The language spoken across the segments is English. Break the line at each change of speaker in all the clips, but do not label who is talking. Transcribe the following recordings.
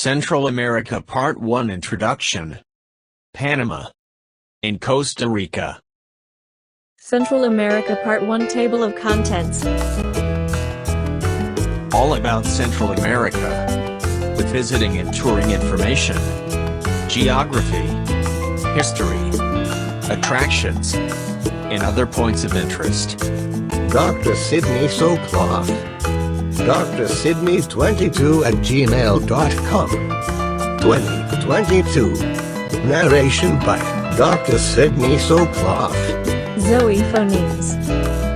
Central America Part 1 Introduction. Panama and Costa Rica.
Central America Part 1 Table of Contents.
All about Central America, with visiting and touring information, geography, history, attractions, and other points of interest.
Dr. Sydney Soclof. Dr. Sydney22@gmail.com. 2022. Narration by Dr. Sydney Soclof,
Zoe Phonemes,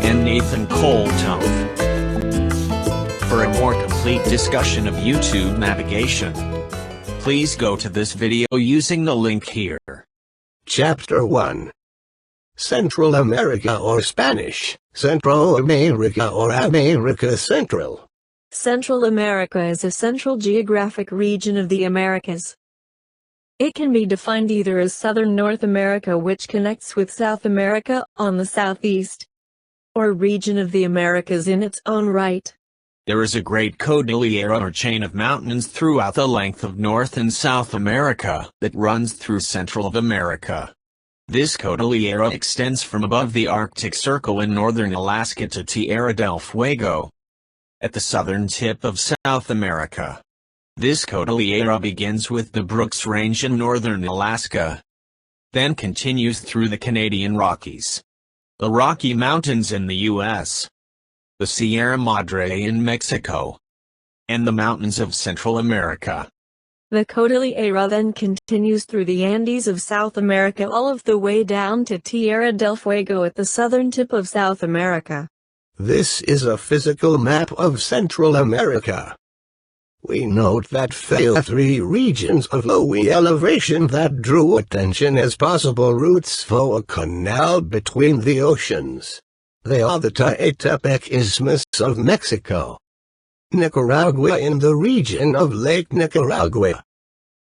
and Nathan Coltone. For a more complete discussion of YouTube navigation, please go to this video using the link here.
Chapter 1. Central America or Spanish, Centro America or America Central.
Central America is a central geographic region of the Americas. It can be defined either as Southern North America, which connects with South America on the southeast, or region of the Americas in its own right.
There is a great cordillera or chain of mountains throughout the length of North and South America that runs through Central America. This cordillera extends from above the Arctic Circle in northern Alaska to Tierra del Fuego, at the southern tip of South America. This cordillera begins with the Brooks Range in northern Alaska, then continues through the Canadian Rockies, the Rocky Mountains in the U.S., the Sierra Madre in Mexico, and the mountains of Central America.
The cordillera then continues through the Andes of South America all of the way down to Tierra del Fuego at the southern tip of South America.
This is a physical map of Central America. We note that there are three regions of low elevation that drew attention as possible routes for a canal between the oceans. They are the Tehuantepec Isthmus of Mexico, Nicaragua in the region of Lake Nicaragua,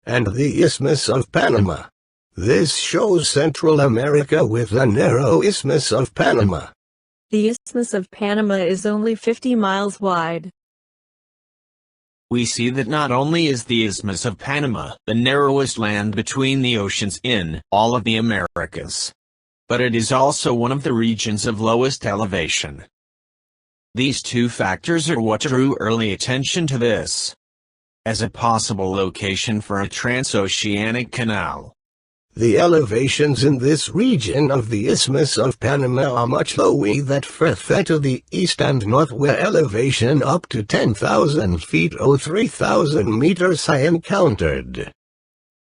and the Isthmus of Panama. This shows Central America with the narrow Isthmus of Panama.
The Isthmus of Panama is only 50 miles wide.
We see that not only is the Isthmus of Panama the narrowest land between the oceans in all of the Americas, but it is also one of the regions of lowest elevation. These two factors are what drew early attention to this as a possible location for a transoceanic canal.
The elevations in this region of the Isthmus of Panama are much lower that further to the east and north where elevation up to 10,000 feet or 3,000 meters I encountered,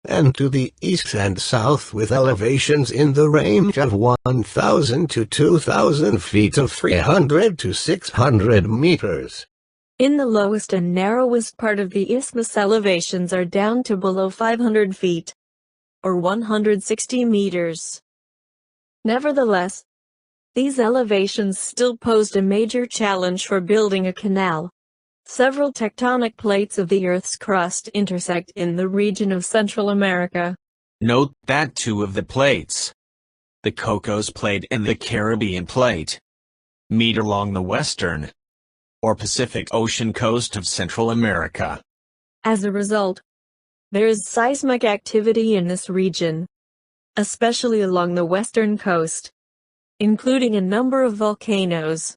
and to the east and south with elevations in the range of 1,000 to 2,000 feet of 300 to 600 meters.
In the lowest and narrowest part of the isthmus, elevations are down to below 500 feet, or 160 meters. Nevertheless, these elevations still posed a major challenge for building a canal. Several tectonic plates of the Earth's crust intersect in the region of Central America.
Note that two of the plates, the Cocos Plate and the Caribbean Plate, meet along the western, or Pacific Ocean coast of Central America.
As a result, there is seismic activity in this region, especially along the western coast, including a number of volcanoes.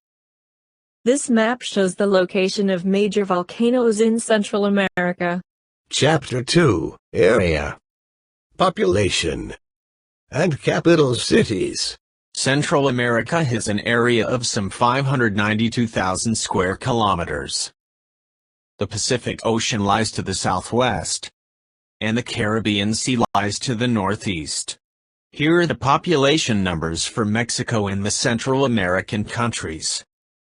This map shows the location of major volcanoes in Central America. Chapter
2, Area, Population, and Capital Cities.
Central America has an area of some 592,000 square kilometers. The Pacific Ocean lies to the southwest, and the Caribbean Sea lies to the northeast. Here are the population numbers for Mexico and the Central American countries.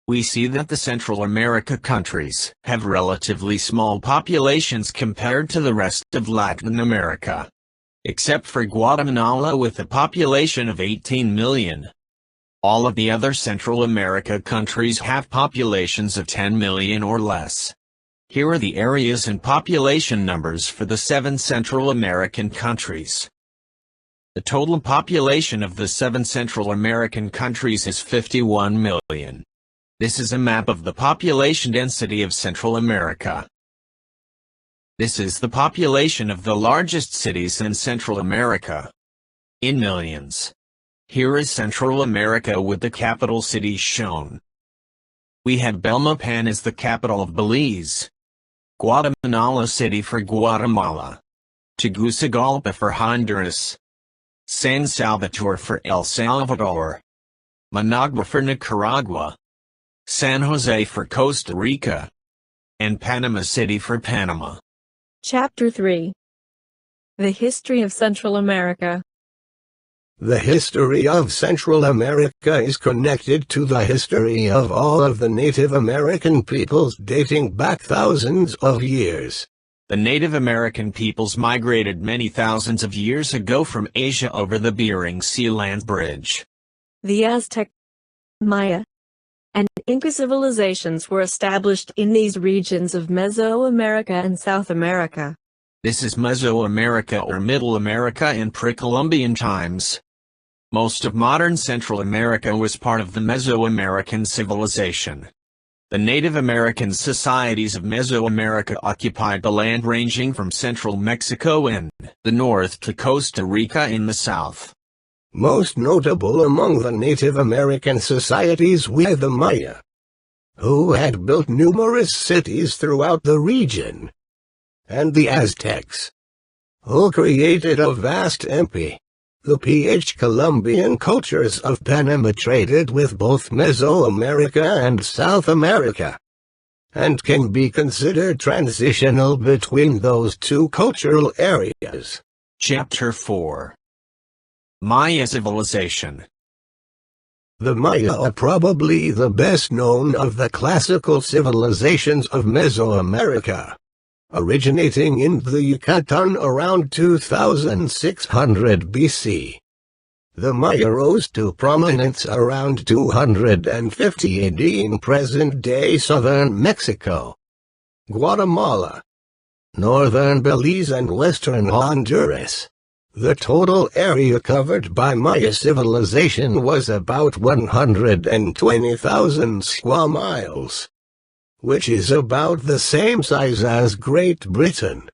We see that the Central America countries have relatively small populations compared to the rest of Latin America, except for Guatemala with a population of 18 million. All of the other Central America countries have populations of 10 million or less. Here are the areas and population numbers for the 7 Central American countries. The total population of the 7 Central American countries is 51 million. This is a map of the population density of Central America. This is the population of the largest cities in Central America. In millions. Here is Central America with the capital cities shown. We have Belmopan as the capital of Belize. Guatemala City for Guatemala. Tegucigalpa for Honduras. San Salvador for El Salvador. Managua for Nicaragua. San Jose for Costa Rica. And Panama City for Panama.
Chapter 3. The History of Central America.
The history of Central America is connected to the history of all of the Native American peoples dating back thousands of years.
The Native American peoples migrated many thousands of years ago from Asia over the Bering Sea land bridge.
The Aztec, Maya, and Inca civilizations were established in these regions of Mesoamerica and South America.
This is Mesoamerica or Middle America in pre-Columbian times. Most of modern Central America was part of the Mesoamerican civilization. The Native American societies of Mesoamerica occupied the land ranging from central Mexico in the north to Costa Rica in the south.
Most notable among the Native American societies were the Maya, who had built numerous cities throughout the region, and the Aztecs, who created a vast empire. The Columbian cultures of Panama traded with both Mesoamerica and South America, and can be considered transitional between those two cultural areas.
Chapter 4. Maya Civilization.
The Maya are probably the best known of the classical civilizations of Mesoamerica, originating in the Yucatan around 2600 BC. The Maya rose to prominence around 250 AD in present-day southern Mexico, Guatemala, northern Belize and western Honduras. The total area covered by Maya civilization was about 120,000 square miles, which is about the same size as Great Britain,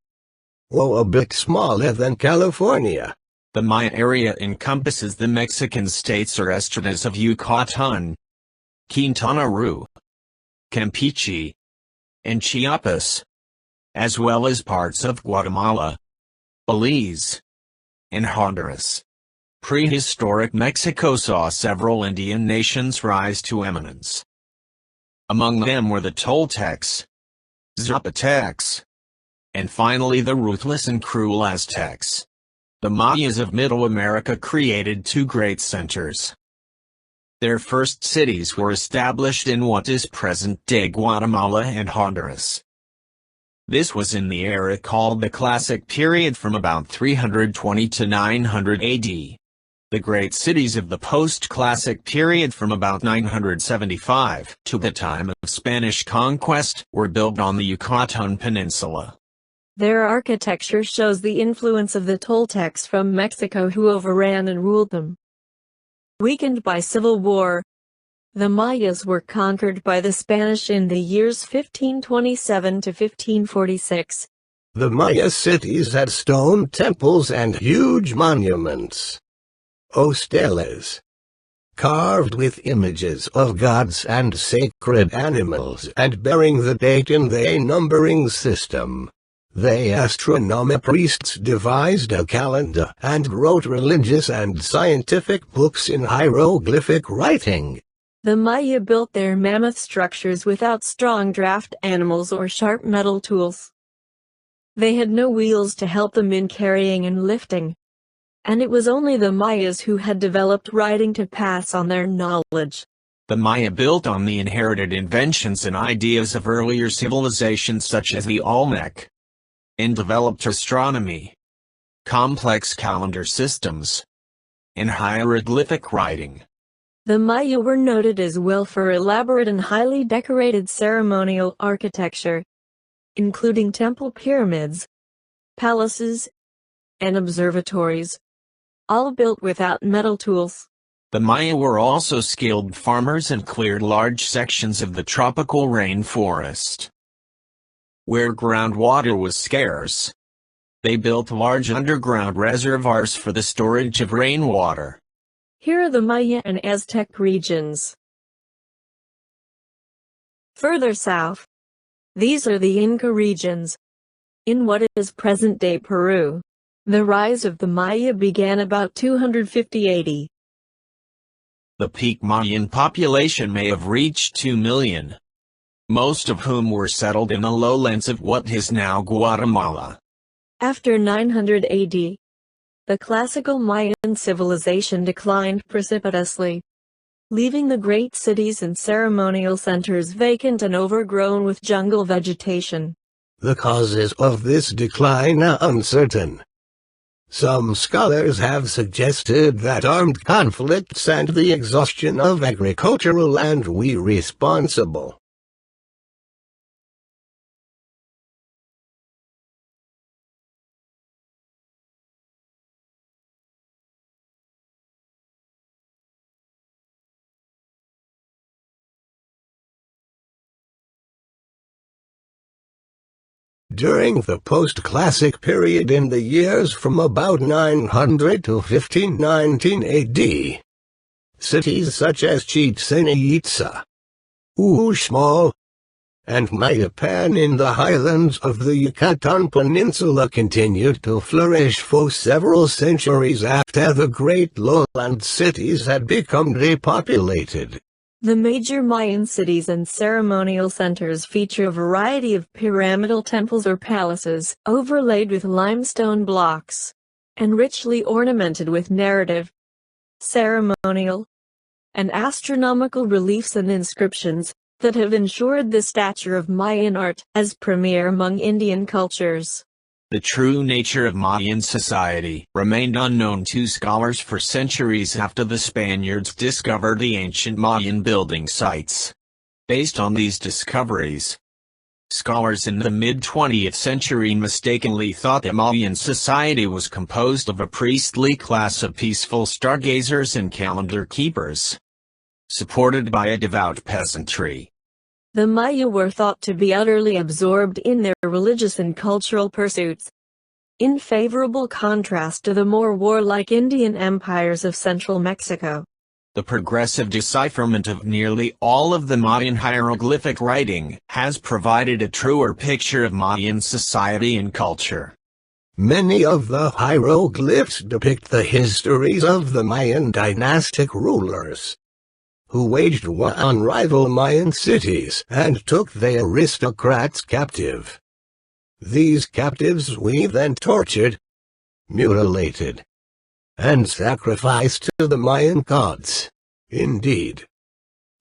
or a bit smaller than California.
The Maya area encompasses the Mexican states or estradas of Yucatan, Quintana Roo, Campeche, and Chiapas, as well as parts of Guatemala, Belize, and Honduras. Prehistoric Mexico saw several Indian nations rise to eminence. Among them were the Toltecs, Zapotecs, and finally the ruthless and cruel Aztecs. The Mayas of Middle America created two great centers. Their first cities were established in what is present-day Guatemala and Honduras. This was in the era called the Classic Period from about 320 to 900 AD. The great cities of the post-Classic period from about 975 to the time of Spanish conquest were built on the Yucatan Peninsula.
Their architecture shows the influence of the Toltecs from Mexico who overran and ruled them. Weakened by civil war, the Mayas were conquered by the Spanish in the years 1527 to 1546.
The Maya cities had stone temples and huge monuments, steles, carved with images of gods and sacred animals and bearing the date in the numbering system. The astronomy priests devised a calendar and wrote religious and scientific books in hieroglyphic writing.
The Maya built their mammoth structures without strong draft animals or sharp metal tools. They had no wheels to help them in carrying and lifting, and it was only the Mayas who had developed writing to pass on their knowledge.
The Maya built on the inherited inventions and ideas of earlier civilizations such as the Olmec, and developed astronomy, complex calendar systems, and hieroglyphic writing.
The Maya were noted as well for elaborate and highly decorated ceremonial architecture, including temple pyramids, palaces, and observatories, all built without metal tools.
The Maya were also skilled farmers and cleared large sections of the tropical rainforest. where groundwater was scarce. They built large underground reservoirs for the storage of rainwater.
Here are the Maya and Aztec regions. Further south, these are the Inca regions. In what is present-day Peru, the rise of the Maya began about 250 AD.
The peak Mayan population may have reached 2 million, most of whom were settled in the lowlands of what is now Guatemala.
After 900 AD, the classical Mayan civilization declined precipitously, leaving the great cities and ceremonial centers vacant and overgrown with jungle vegetation.
The causes of this decline are uncertain. Some scholars have suggested that armed conflicts and the exhaustion of agricultural land were responsible. During the post-classic period in the years from about 900 to 1519 AD, cities such as Chichen Itza, Uxmal, and Mayapan in the highlands of the Yucatan Peninsula continued to flourish for several centuries after the great lowland cities had become depopulated.
The major Mayan cities and ceremonial centers feature a variety of pyramidal temples or palaces, overlaid with limestone blocks, and richly ornamented with narrative, ceremonial, and astronomical reliefs and inscriptions that have ensured the stature of Mayan art as premier among Indian cultures.
The true nature of Mayan society remained unknown to scholars for centuries after the Spaniards discovered the ancient Mayan building sites. Based on these discoveries, scholars in the mid-20th century mistakenly thought that Mayan society was composed of a priestly class of peaceful stargazers and calendar keepers, supported by a devout peasantry.
The Maya were thought to be utterly absorbed in their religious and cultural pursuits, in favorable contrast to the more warlike Indian empires of central Mexico.
The progressive decipherment of nearly all of the Mayan hieroglyphic writing has provided a truer picture of Mayan society and culture.
Many of the hieroglyphs depict the histories of the Mayan dynastic rulers, who waged war on rival Mayan cities and took the aristocrats captive. These captives were then tortured, mutilated, and sacrificed to the Mayan gods. Indeed,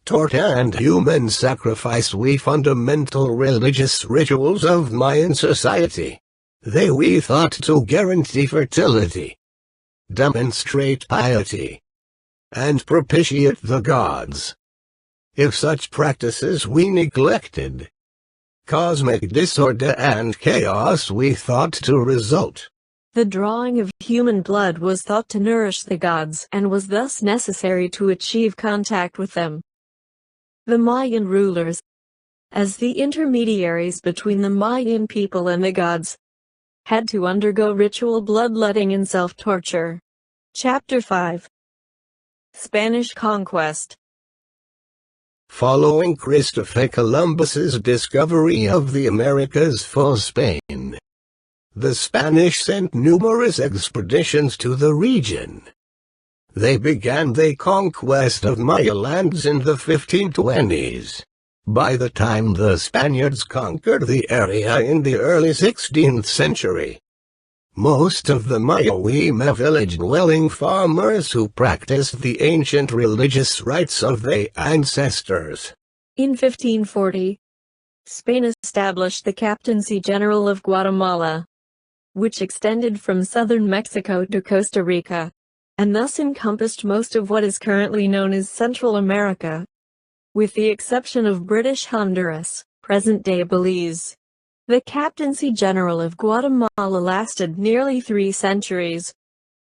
torture and human sacrifice were fundamental religious rituals of Mayan society. They were thought to guarantee fertility, demonstrate piety, and propitiate the gods. If such practices were neglected, cosmic disorder and chaos were thought to result.
The drawing of human blood was thought to nourish the gods and was thus necessary to achieve contact with them. The Mayan rulers, as the intermediaries between the Mayan people and the gods, had to undergo ritual bloodletting and self-torture. Chapter 5. Spanish Conquest.
Following Christopher Columbus's discovery of the Americas for Spain, the Spanish sent numerous expeditions to the region. They began the conquest of Maya lands in the 1520s. By the time the Spaniards conquered the area in the early 16th century, most of the Maya were village-dwelling farmers who practiced the ancient religious rites of their ancestors.
In 1540, Spain established the Captaincy General of Guatemala, which extended from southern Mexico to Costa Rica, and thus encompassed most of what is currently known as Central America, with the exception of British Honduras, present-day Belize. The Captaincy General of Guatemala lasted nearly 3 centuries,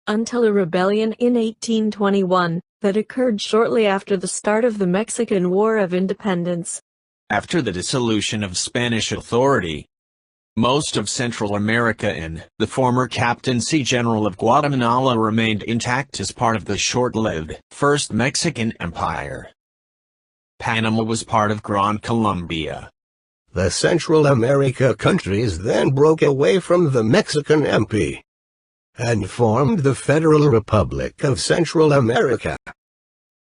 until a rebellion in 1821 that occurred shortly after the start of the Mexican War of Independence.
After the dissolution of Spanish authority, Most of Central America and the former Captaincy General of Guatemala remained intact as part of the short-lived First Mexican Empire. Panama was part of Gran Colombia.
The Central America countries then broke away from the Mexican Empire and formed the Federal Republic of Central America,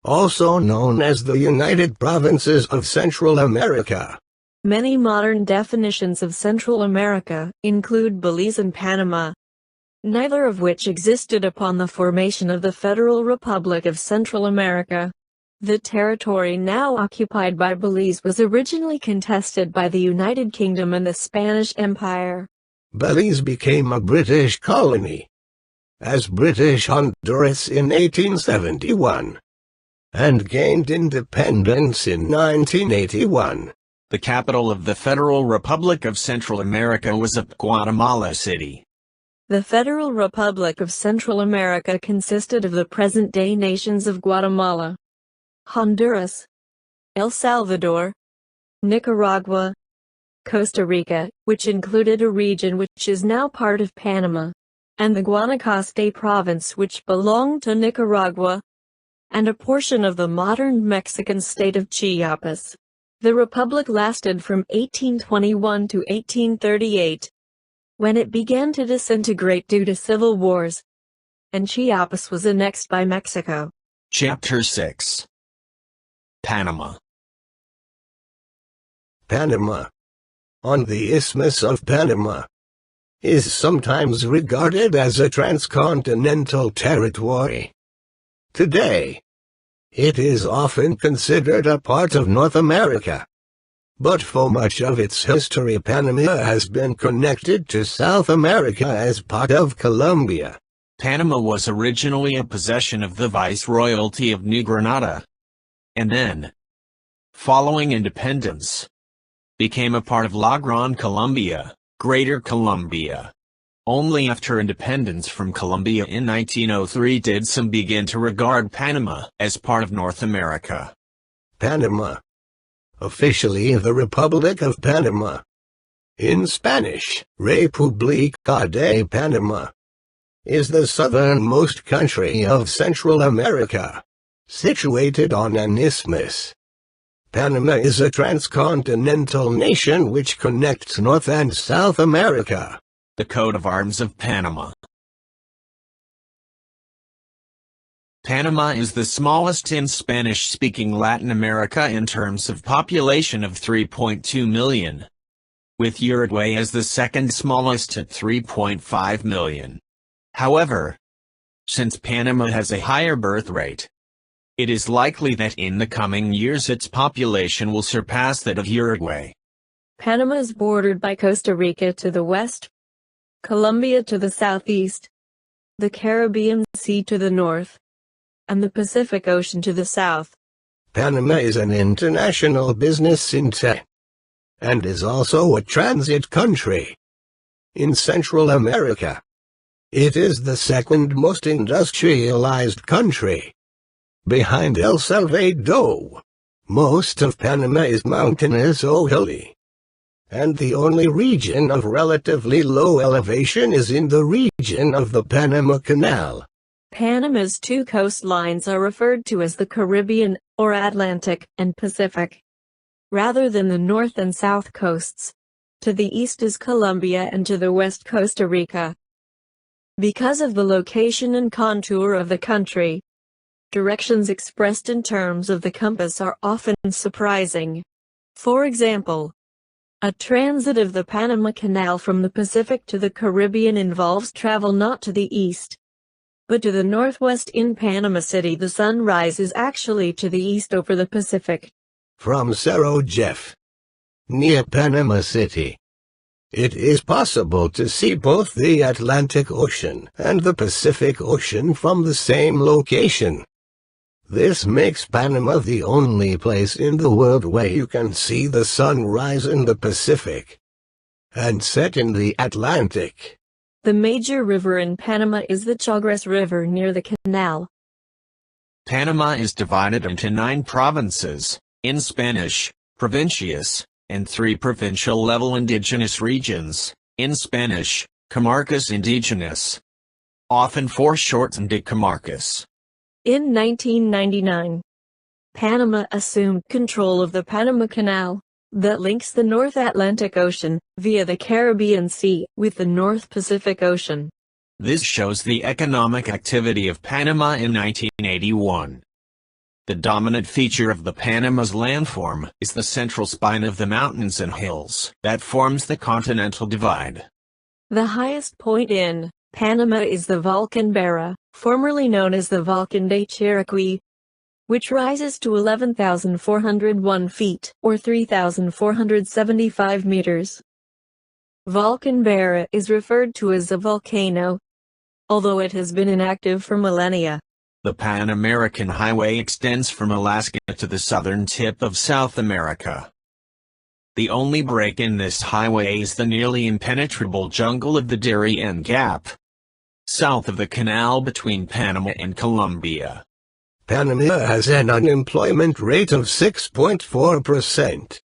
also known as the United Provinces of Central America.
Many modern definitions of Central America include Belize and Panama, neither of which existed upon the formation of the Federal Republic of Central America. The territory now occupied by Belize was originally contested by the United Kingdom and the Spanish Empire.
Belize became a British colony as British Honduras in 1871 and gained independence in 1981.
The capital of the Federal Republic of Central America was at Guatemala City.
The Federal Republic of Central America consisted of the present-day nations of Guatemala, Honduras, El Salvador, Nicaragua, Costa Rica, which included a region which is now part of Panama, and the Guanacaste province which belonged to Nicaragua, and a portion of the modern Mexican state of Chiapas. The republic lasted from 1821 to 1838, when it began to disintegrate due to civil wars, and Chiapas was annexed by Mexico.
Chapter 6. Panama.
Panama, on the Isthmus of Panama, is sometimes regarded as a transcontinental territory. Today, it is often considered a part of North America, but for much of its history Panama has been connected to South America as part of Colombia.
Panama was originally a possession of the Viceroyalty of New Granada, and then, following independence, became a part of La Gran Colombia, Greater Colombia. Only after independence from Colombia in 1903 did some begin to regard Panama as part of North America.
Panama, officially the Republic of Panama, in Spanish, República de Panama, is the southernmost country of Central America, situated on an isthmus. Panama is a transcontinental nation which connects North and South America.
The coat of arms of Panama. Panama is the smallest in Spanish-speaking Latin America in terms of population of 3.2 million, with Uruguay as the second smallest at 3.5 million. However, since Panama has a higher birth rate, it is likely that in the coming years its population will surpass that of Uruguay.
Panama is bordered by Costa Rica to the west, Colombia to the southeast, the Caribbean Sea to the north, and the Pacific Ocean to the south.
Panama is an international business center, and is also a transit country. In Central America, it is the second most industrialized country, behind El Salvador. Most of Panama is mountainous or hilly, and the only region of relatively low elevation is in the region of the Panama Canal.
Panama's two coastlines are referred to as the Caribbean, or Atlantic, and Pacific, rather than the north and south coasts. To the east is Colombia and to the west Costa Rica. Because of the location and contour of the country, directions expressed in terms of the compass are often surprising. For example, a transit of the Panama Canal from the Pacific to the Caribbean involves travel not to the east, but to the northwest. In Panama City, the sunrise is actually to the east over the Pacific.
From Cerro Jeff, near Panama City, it is possible to see both the Atlantic Ocean and the Pacific Ocean from the same location. This makes Panama the only place in the world where you can see the sun rise in the Pacific and set in the Atlantic.
The major river in Panama is the Chagres River near the canal.
Panama is divided into 9 provinces, in Spanish, provincias, and 3 provincial-level indigenous regions, In Spanish, Comarcas Indigenous. Often foreshortened to Comarcas.
In 1999, Panama assumed control of the Panama Canal, that links the North Atlantic Ocean, via the Caribbean Sea, with the North Pacific Ocean.
This shows the economic activity of Panama in 1981. The dominant feature of the Panama's landform is the central spine of the mountains and hills that forms the Continental Divide.
The highest point in Panama is the Volcan Barra, formerly known as the Volcan de Chiriquí, which rises to 11,401 feet, or 3,475 meters. Volcan Barra is referred to as a volcano, although it has been inactive for millennia.
The Pan American Highway extends from Alaska to the southern tip of South America. The only break in this highway is the nearly impenetrable jungle of the Darien Gap, south of the canal between Panama and Colombia.
Panama has an unemployment rate of 6.4%,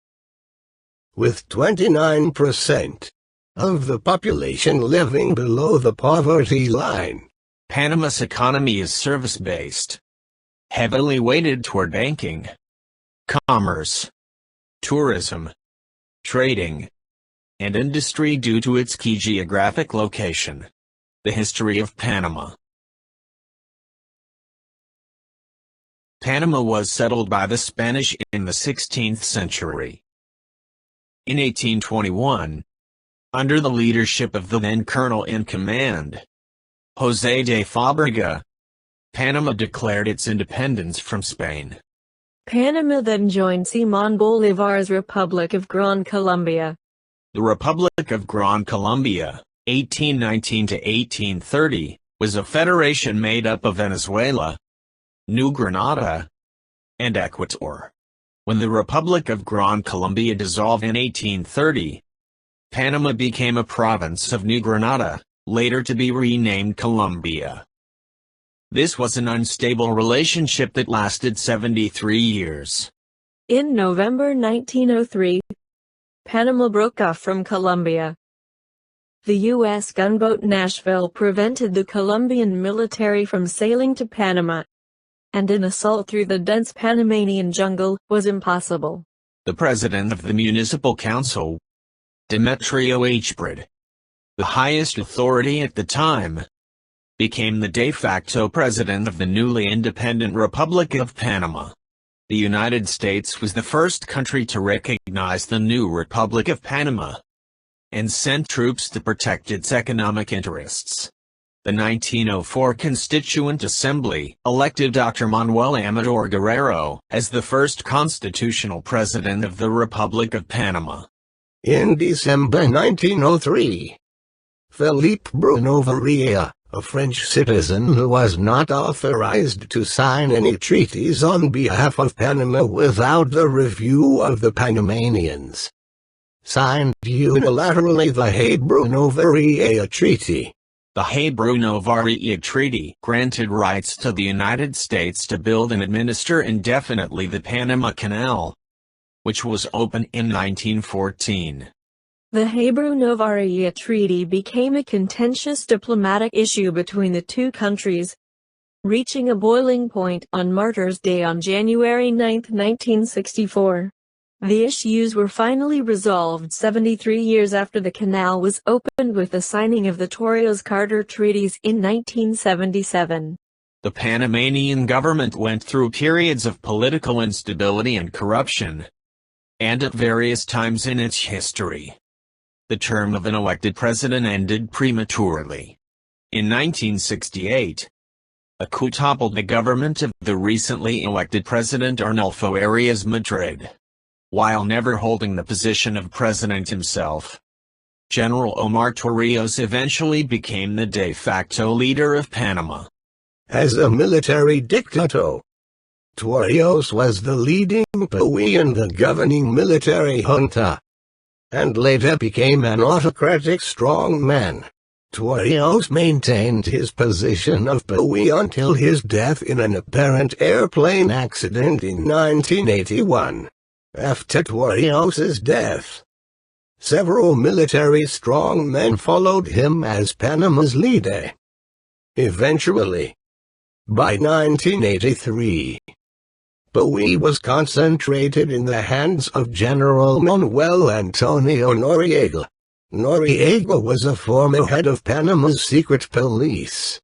with 29% of the population living below the poverty line.
Panama's economy is service-based, heavily weighted toward banking, commerce, tourism, trading, and industry due to its key geographic location. The history of Panama. Panama was settled by the Spanish in the 16th century. In 1821, under the leadership of the then colonel-in-command, José de Fábrega, Panama declared its independence from Spain.
Panama then joined Simón Bolívar's Republic of Gran Colombia.
The Republic of Gran Colombia, 1819 to 1830, was a federation made up of Venezuela, New Granada, and Ecuador. When the Republic of Gran Colombia dissolved in 1830, Panama became a province of New Granada, later to be renamed Colombia. This was an unstable relationship that lasted 73 years.
In November 1903, Panama broke off from Colombia. The U.S. gunboat Nashville prevented the Colombian military from sailing to Panama, and an assault through the dense Panamanian jungle was impossible.
The president of the municipal council, Demetrio H. Brad, the highest authority at the time, became the de facto president of the newly independent Republic of Panama. The United States was the first country to recognize the new Republic of Panama and sent troops to protect its economic interests. The 1904 Constituent Assembly elected Dr. Manuel Amador Guerrero as the first constitutional president of the Republic of Panama.
In December 1903, Philippe Bruno Varilla, a French citizen who was not authorized to sign any treaties on behalf of Panama without the review of the Panamanians, signed unilaterally the Hay-Bruno Varilla Treaty.
The Hay-Bruno Varilla Treaty granted rights to the United States to build and administer indefinitely the Panama Canal, which was opened in 1914.
The Hay-Bruno Varilla Treaty became a contentious diplomatic issue between the two countries, reaching a boiling point on Martyrs' Day on January 9, 1964. The issues were finally resolved 73 years after the canal was opened with the signing of the Torrijos-Carter treaties in 1977.
The Panamanian government went through periods of political instability and corruption, and at various times in its history, the term of an elected president ended prematurely. In 1968, a coup toppled the government of the recently elected President Arnulfo Arias Madrid, while never holding the position of president himself. General Omar Torrijos eventually became the de facto leader of Panama.
As a military dictator, Torrijos was the leading Paui in the governing military junta, and later became an autocratic strongman. Torrijos maintained his position of Paui until his death in an apparent airplane accident in 1981. After Torrijos's death, Several military strongmen followed him as Panama's leader. Eventually, by 1983, Bowie was concentrated in the hands of General Manuel Antonio Noriega. Noriega was a former head of Panama's secret police,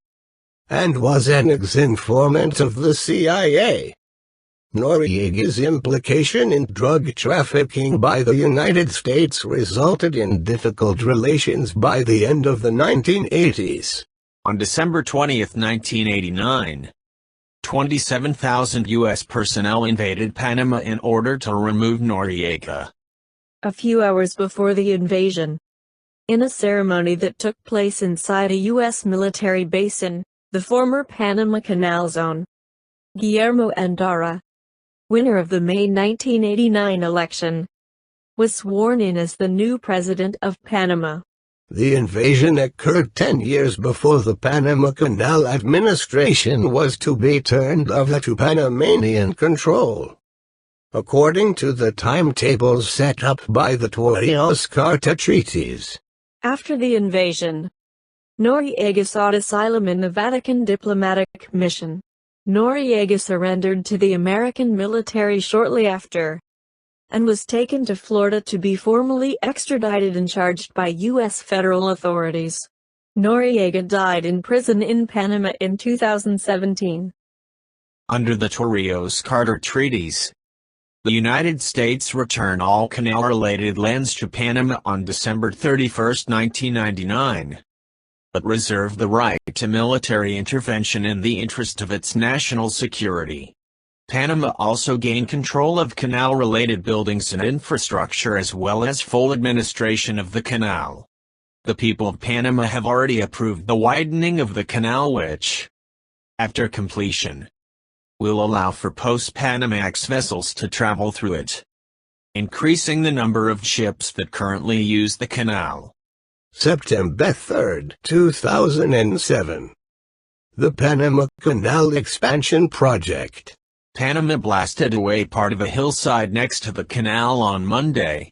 and was an ex-informant of the CIA. Noriega's implication in drug trafficking by the United States resulted in difficult relations by the end of the 1980s.
On December 20, 1989, 27,000 U.S. personnel invaded Panama in order to remove Noriega.
A few hours before the invasion, in a ceremony that took place inside a U.S. military base in the former Panama Canal Zone, Guillermo Endara, winner of the May 1989 election, was sworn in as the new president of Panama.
The invasion occurred 10 years before the Panama Canal administration was to be turned over to Panamanian control, according to the timetables set up by the Torrijos-Carta treaties.
After the invasion, Noriega sought asylum in the Vatican diplomatic mission. Noriega surrendered to the American military shortly after, and was taken to Florida to be formally extradited and charged by U.S. federal authorities. Noriega died in prison in Panama in 2017.
Under the Torrijos-Carta treaties, the United States returned all canal-related lands to Panama on December 31, 1999. But reserved the right to military intervention in the interest of its national security. Panama also gained control of canal-related buildings and infrastructure as well as full administration of the canal. The people of Panama have already approved the widening of the canal which, after completion, will allow for post-Panamax vessels to travel through it, increasing the number of ships that currently use the canal.
September 3, 2007. The Panama Canal Expansion Project.
Panama blasted away part of a hillside next to the canal on Monday,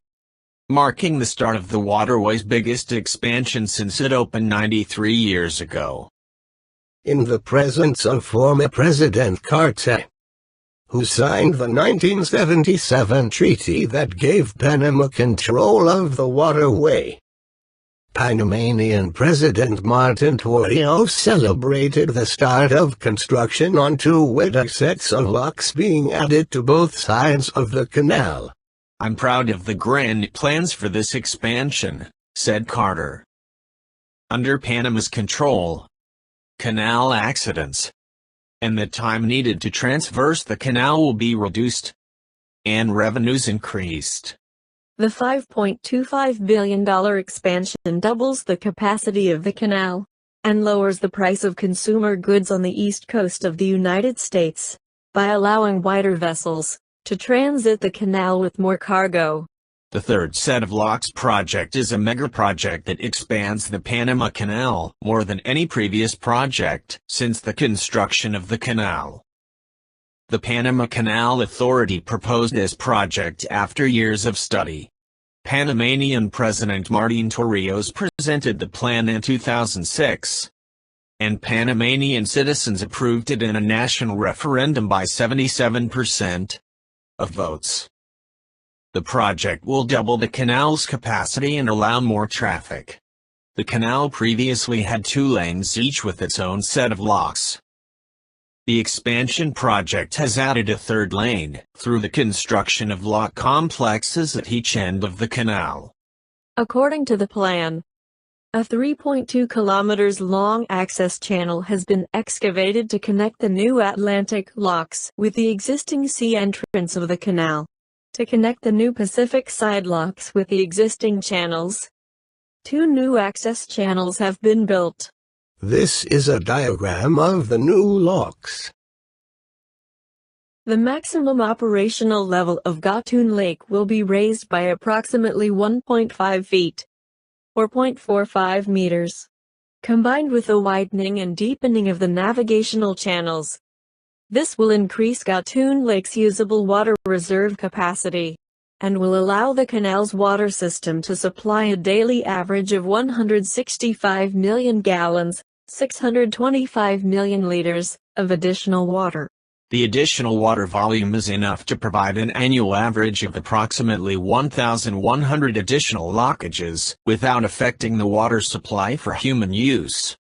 marking the start of the waterway's biggest expansion since it opened 93 years ago.
In the presence of former President Carter, who signed the 1977 treaty that gave Panama control of the waterway, Panamanian President Martin Torrijos celebrated the start of construction on 2 wider sets of locks being added to both sides of the canal.
"I'm proud of the grand plans for this expansion," said Carter. Under Panama's control, canal accidents and the time needed to traverse the canal will be reduced, and revenues increased.
The $5.25 billion expansion doubles the capacity of the canal, and lowers the price of consumer goods on the east coast of the United States, by allowing wider vessels to transit the canal with more cargo.
The third set of locks project is a mega-project that expands the Panama Canal more than any previous project since the construction of the canal. The Panama Canal Authority proposed this project after years of study. Panamanian President Martin Torrijos presented the plan in 2006, and Panamanian citizens approved it in a national referendum by 77% of votes. The project will double the canal's capacity and allow more traffic. The canal previously had 2 lanes each with its own set of locks. The expansion project has added a 3rd lane, through the construction of lock complexes at each end of the canal.
According to the plan, a 3.2 kilometers long access channel has been excavated to connect the new Atlantic locks with the existing sea entrance of the canal. To connect the new Pacific side locks with the existing channels, 2 new access channels have been built.
This is a diagram of the new locks.
The maximum operational level of Gatun Lake will be raised by approximately 1.5 feet, or 0.45 meters. Combined with the widening and deepening of the navigational channels, this will increase Gatun Lake's usable water reserve capacity. and will allow the canal's water system to supply a daily average of 165 million gallons, 625 million liters, of additional water.
The additional water volume is enough to provide an annual average of approximately 1,100 additional lockages, without affecting the water supply for human use,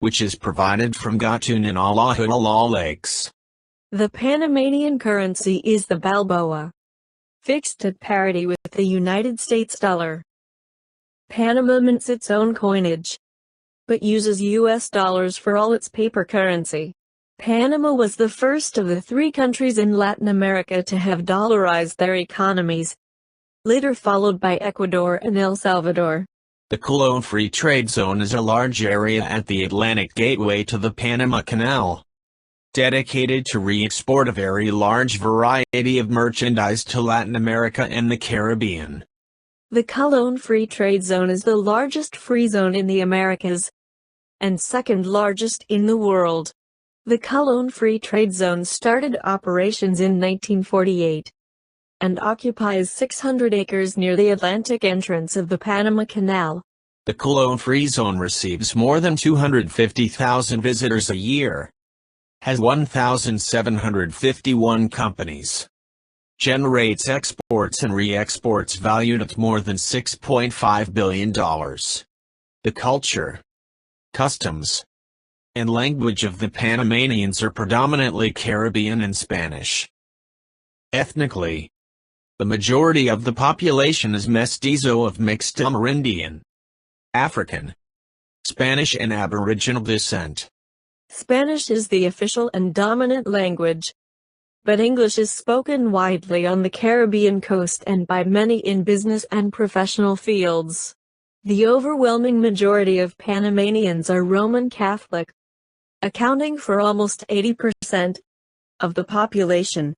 which is provided from Gatun and Alahulala lakes.
The Panamanian currency is the Balboa, fixed at parity with the United States dollar. Panama mints its own coinage, but uses US dollars for all its paper currency. Panama was the first of the 3 countries in Latin America to have dollarized their economies, later followed by Ecuador and El Salvador.
The Colón Free Trade Zone is a large area at the Atlantic gateway to the Panama Canal, dedicated to re-export a very large variety of merchandise to Latin America and the Caribbean.
The Colón Free Trade Zone is the largest free zone in the Americas, and second largest in the world. The Colón Free Trade Zone started operations in 1948 and occupies 600 acres near the Atlantic entrance of the Panama Canal.
The Colón Free Zone receives more than 250,000 visitors a year, has 1,751 companies, generates exports and re-exports valued at more than $6.5 billion. The culture, customs, and language of the Panamanians are predominantly Caribbean and Spanish. Ethnically, the majority of the population is mestizo of mixed Amerindian, African, Spanish and Aboriginal descent.
Spanish is the official and dominant language, but English is spoken widely on the Caribbean coast and by many in business and professional fields. The overwhelming majority of Panamanians are Roman Catholic, accounting for almost 80% of the population.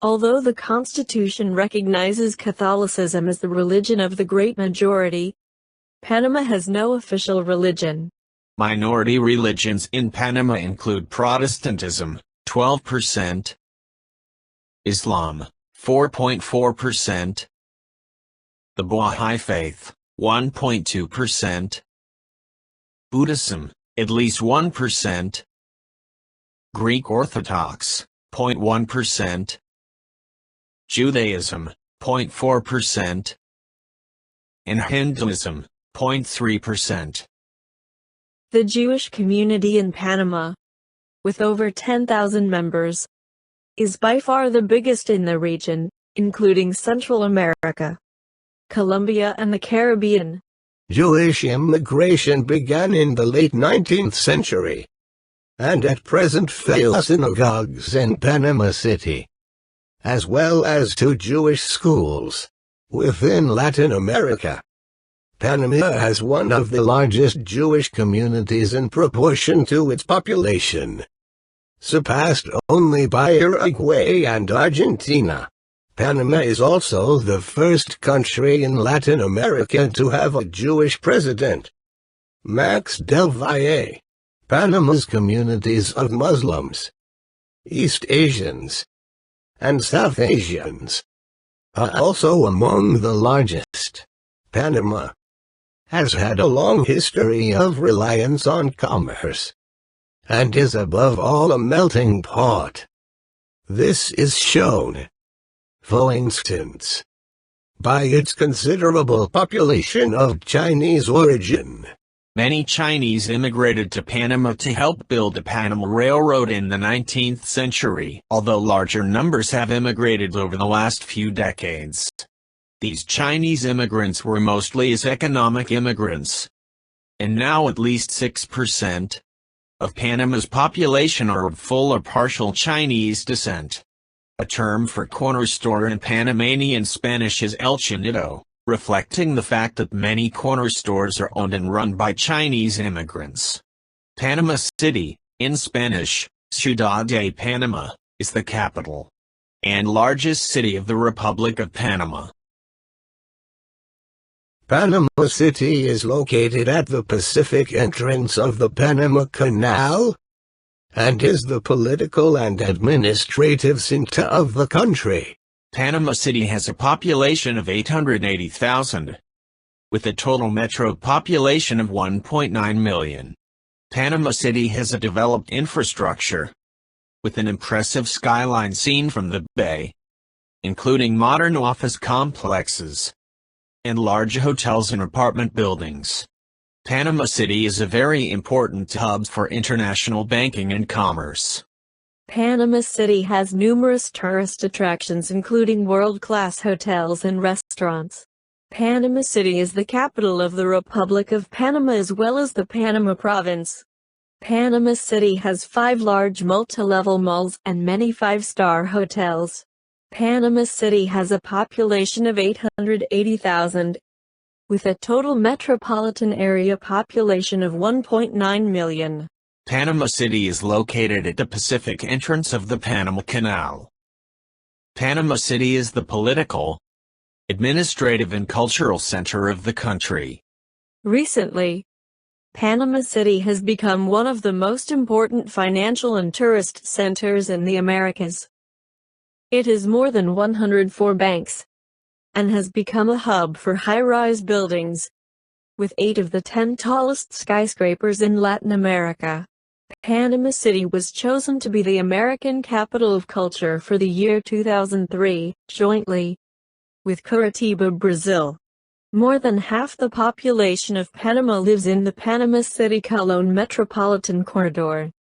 Although the Constitution recognizes Catholicism as the religion of the great majority, Panama has no official religion.
Minority religions in Panama include Protestantism, 12%, Islam, 4.4%, the Baha'i Faith, 1.2%, Buddhism, at least 1%, Greek Orthodox, 0.1%, Judaism, 0.4%, and Hinduism, 0.3%.
The Jewish community in Panama, with over 10,000 members, is by far the biggest in the region, including Central America, Colombia and the Caribbean.
Jewish immigration began in the late 19th century, and at present fill synagogues in Panama City, as well as 2 Jewish schools. Within Latin America, Panama has one of the largest Jewish communities in proportion to its population, surpassed only by Uruguay and Argentina. Panama is also the first country in Latin America to have a Jewish president, Max del Valle. Panama's communities of Muslims, East Asians, and South Asians are also among the largest. Panama has had a long history of reliance on commerce, and is above all a melting pot. This is shown, for instance, by its considerable population of Chinese origin.
Many Chinese immigrated to Panama to help build the Panama Railroad in the 19th century, although larger numbers have immigrated over the last few decades. These Chinese immigrants were mostly as economic immigrants, and now at least 6% of Panama's population are of full or partial Chinese descent. A term for corner store in Panamanian Spanish is el chinito, reflecting the fact that many corner stores are owned and run by Chinese immigrants. Panama City, in Spanish, Ciudad de Panama, is the capital and largest city of the Republic of Panama.
Panama City is located at the Pacific entrance of the Panama Canal, and is the political and administrative center of the country.
Panama City has a population of 880,000, with a total metro population of 1.9 million. Panama City has a developed infrastructure, with an impressive skyline seen from the bay, including modern office complexes and large hotels and apartment buildings. Panama City is a very important hub for international banking and commerce.
Panama City has numerous tourist attractions including world-class hotels and restaurants. Panama City is the capital of the Republic of Panama as well as the Panama Province. Panama City has 5 large multi-level malls and many 5-star hotels. Panama City has a population of 880,000, with a total metropolitan area population of 1.9 million.
Panama City is located at the Pacific entrance of the Panama Canal. Panama City is the political, administrative and cultural center of the country.
Recently, Panama City has become one of the most important financial and tourist centers in the Americas. It has more than 104 banks, and has become a hub for high-rise buildings, with 8 of the 10 tallest skyscrapers in Latin America. Panama City was chosen to be the American Capital of Culture for the year 2003, jointly with Curitiba, Brazil. More than half the population of Panama lives in the Panama City-Colón metropolitan corridor.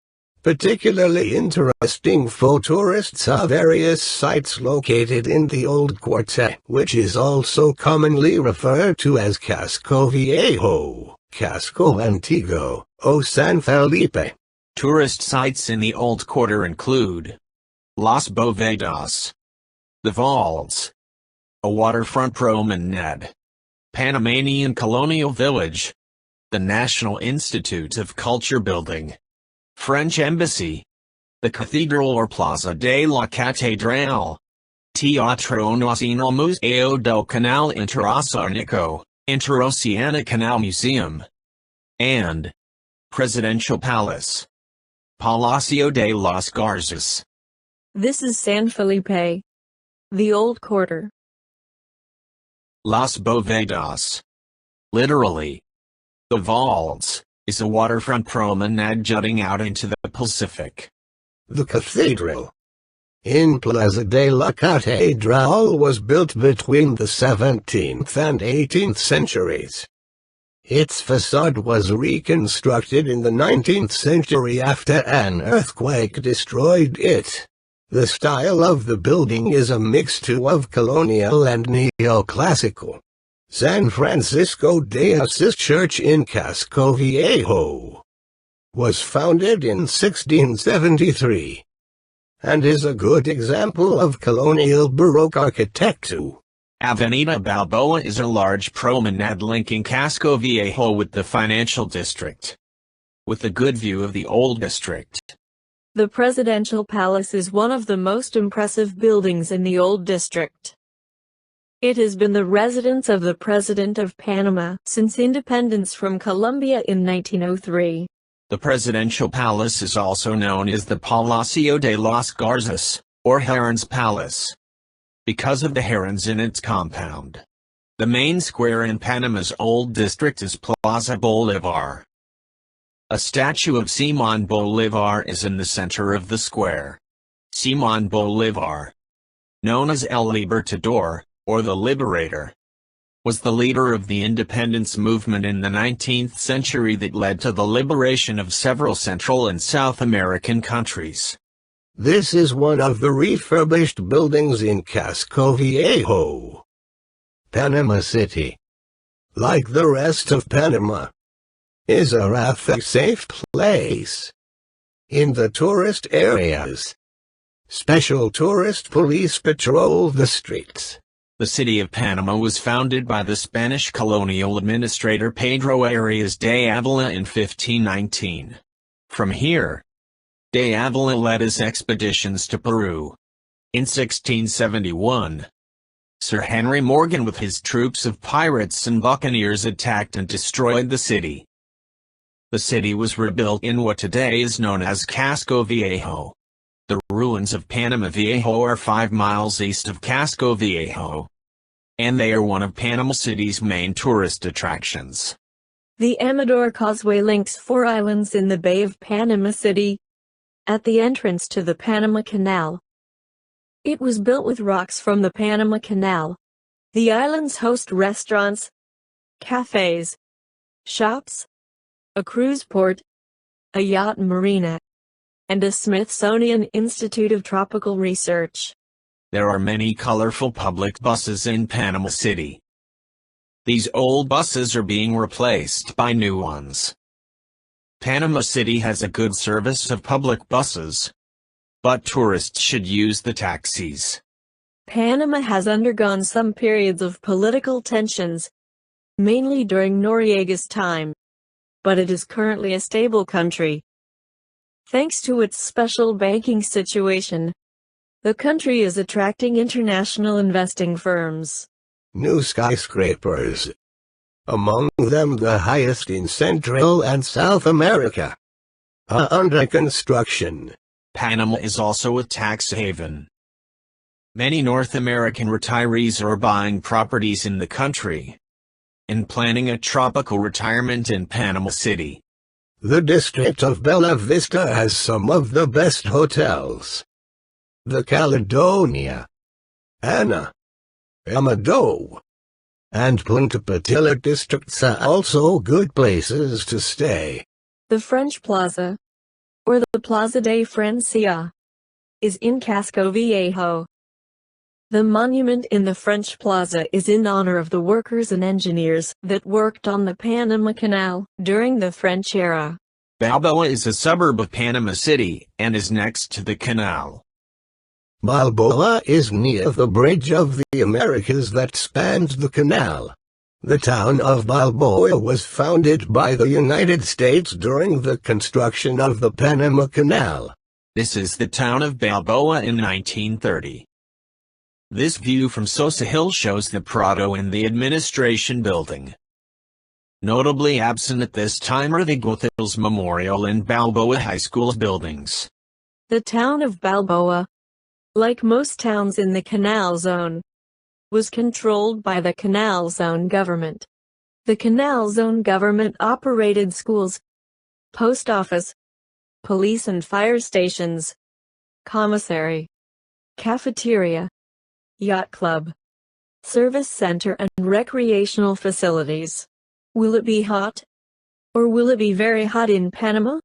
Particularly interesting for tourists are various sites located in the Old Quarter, which is also commonly referred to as Casco Viejo, Casco Antiguo, o San Felipe.
Tourist sites in the Old Quarter include Las Bovedas, the Vaults, a waterfront promenade, Panamanian Colonial Village, the National Institute of Culture Building, French Embassy, the Cathedral or Plaza de la Catedral, Teatro Nacional Museo del Canal Interoceanic Canal Museum, and Presidential Palace, Palacio de las Garzas.
This is San Felipe, the Old Quarter.
Las Bovedas, literally, the Vaults, is a waterfront promenade jutting out into the Pacific.
The cathedral in Plaza de la Catedral was built between the 17th and 18th centuries. Its facade was reconstructed in the 19th century after an earthquake destroyed it. The style of the building is a mixture of colonial and neoclassical. San Francisco de Asís Church in Casco Viejo was founded in 1673 and is a good example of colonial Baroque architecture.
Avenida Balboa is a large promenade linking Casco Viejo with the financial district, with a good view of the old district.
The Presidential Palace is one of the most impressive buildings in the old district. It has been the residence of the President of Panama since independence from Colombia in 1903.
The Presidential Palace is also known as the Palacio de las Garzas, or Heron's Palace, because of the herons in its compound. The main square in Panama's old district is Plaza Bolívar. A statue of Simón Bolívar is in the center of the square. Simón Bolívar, known as El Libertador, or the Liberator, was the leader of the independence movement in the 19th century that led to the liberation of several Central and South American countries.
This is one of the refurbished buildings in Casco Viejo. Panama City, like the rest of Panama, is a rather safe place. In the tourist areas, special tourist police patrol the streets.
The city of Panama was founded by the Spanish colonial administrator Pedro Arias de Avila in 1519. From here, de Avila led his expeditions to Peru. In 1671, Sir Henry Morgan with his troops of pirates and buccaneers attacked and destroyed the city. The city was rebuilt in what today is known as Casco Viejo. The ruins of Panama Viejo are 5 miles east of Casco Viejo, and they are one of Panama City's main tourist attractions.
The Amador Causeway links 4 islands in the Bay of Panama City, at the entrance to the Panama Canal. It was built with rocks from the Panama Canal. The islands host restaurants, cafes, shops, a cruise port, a yacht marina, and a Smithsonian Institute of Tropical Research.
There are many colorful public buses in Panama City. These old buses are being replaced by new ones. Panama City has a good service of public buses, but tourists should use the taxis.
Panama has undergone some periods of political tensions, mainly during Noriega's time, but it is currently a stable country. Thanks to its special banking situation, the country is attracting international investing firms.
New skyscrapers, among them the highest in Central and South America, are under construction.
Panama is also a tax haven. Many North American retirees are buying properties in the country and planning a tropical retirement in Panama City.
The district of Bella Vista has some of the best hotels. The Caledonia, Ana, Amado, and Punta Patilla districts are also good places to stay.
The French Plaza, or the Plaza de Francia, is in Casco Viejo. The monument in the French Plaza is in honor of the workers and engineers that worked on the Panama Canal during the French era.
Balboa is a suburb of Panama City and is next to the canal.
Balboa is near the Bridge of the Americas that spans the canal. The town of Balboa was founded by the United States during the construction of the Panama Canal.
This is the town of Balboa in 1930. This view from Sosa Hill shows the Prado and the administration building. Notably absent at this time are the Goethals Memorial and Balboa High School buildings.
The town of Balboa, like most towns in the Canal Zone, was controlled by the Canal Zone government. The Canal Zone government operated schools, post office, police and fire stations, commissary, cafeteria, yacht club, service center and recreational facilities. Will it be hot? Or will it be very hot in Panama?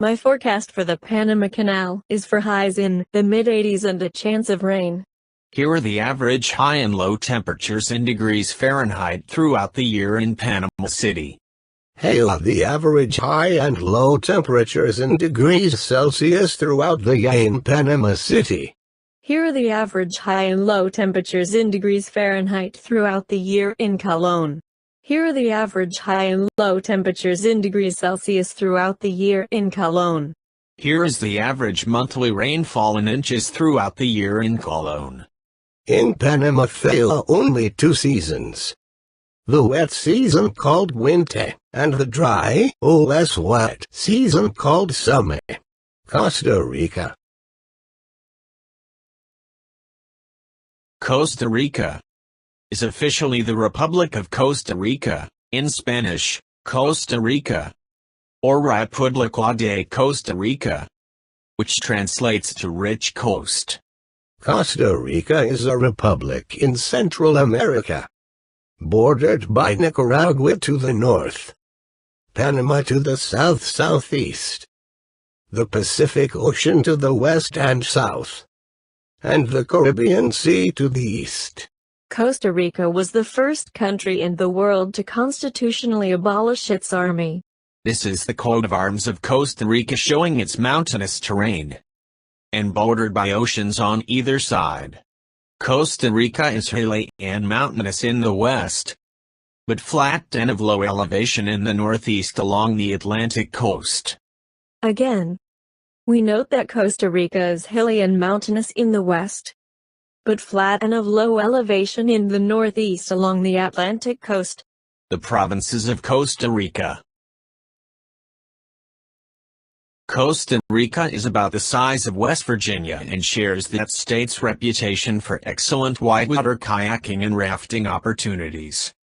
My forecast for the Panama Canal is for highs in the mid-80s and a chance of rain.
Here are the average high and low temperatures in degrees Fahrenheit throughout the year in Panama City.
Here are the average high and low temperatures in degrees Celsius throughout the year in Panama City.
Here are the average high and low temperatures in degrees Fahrenheit throughout the year in Cologne. Here are the average high and low temperatures in degrees Celsius throughout the year in Cologne.
Here is the average monthly rainfall in inches throughout the year in Cologne.
In Panama there are only 2 seasons. The wet season called winter, and the dry, less wet season called summer. Costa Rica.
Costa Rica is officially the Republic of Costa Rica, in Spanish, Costa Rica, or República de Costa Rica, which translates to Rich Coast.
Costa Rica is a republic in Central America, bordered by Nicaragua to the north, Panama to the south-southeast, the Pacific Ocean to the west and south, and the Caribbean Sea to the east.
Costa Rica was the first country in the world to constitutionally abolish its army.
This is the coat of arms of Costa Rica, showing its mountainous terrain and bordered by oceans on either side. Costa Rica is hilly and mountainous in the west, but flat and of low elevation in the northeast along the Atlantic coast.
Again, We note that Costa Rica is hilly and mountainous in the west, but flat and of low elevation in the northeast along the Atlantic coast.
The provinces of Costa Rica. Costa Rica is about the size of West Virginia and shares that state's reputation for excellent whitewater kayaking and rafting opportunities.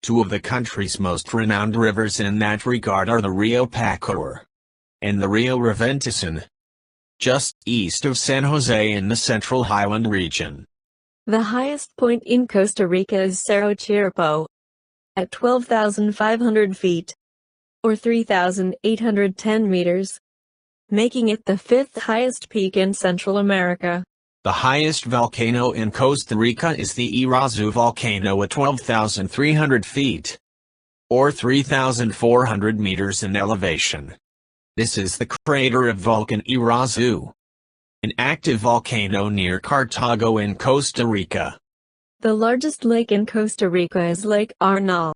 Two of the country's most renowned rivers in that regard are the Rio Pacor and the Rio Reventison, just east of San Jose in the Central Highland region.
The highest point in Costa Rica is Cerro Chirripó, at 12,500 feet, or 3,810 meters, making it the fifth highest peak in Central America.
The highest volcano in Costa Rica is the Irazu volcano at 12,300 feet, or 3,400 meters in elevation. This is the crater of Volcan Irazu, an active volcano near Cartago in Costa Rica.
The largest lake in Costa Rica is Lake Arenal.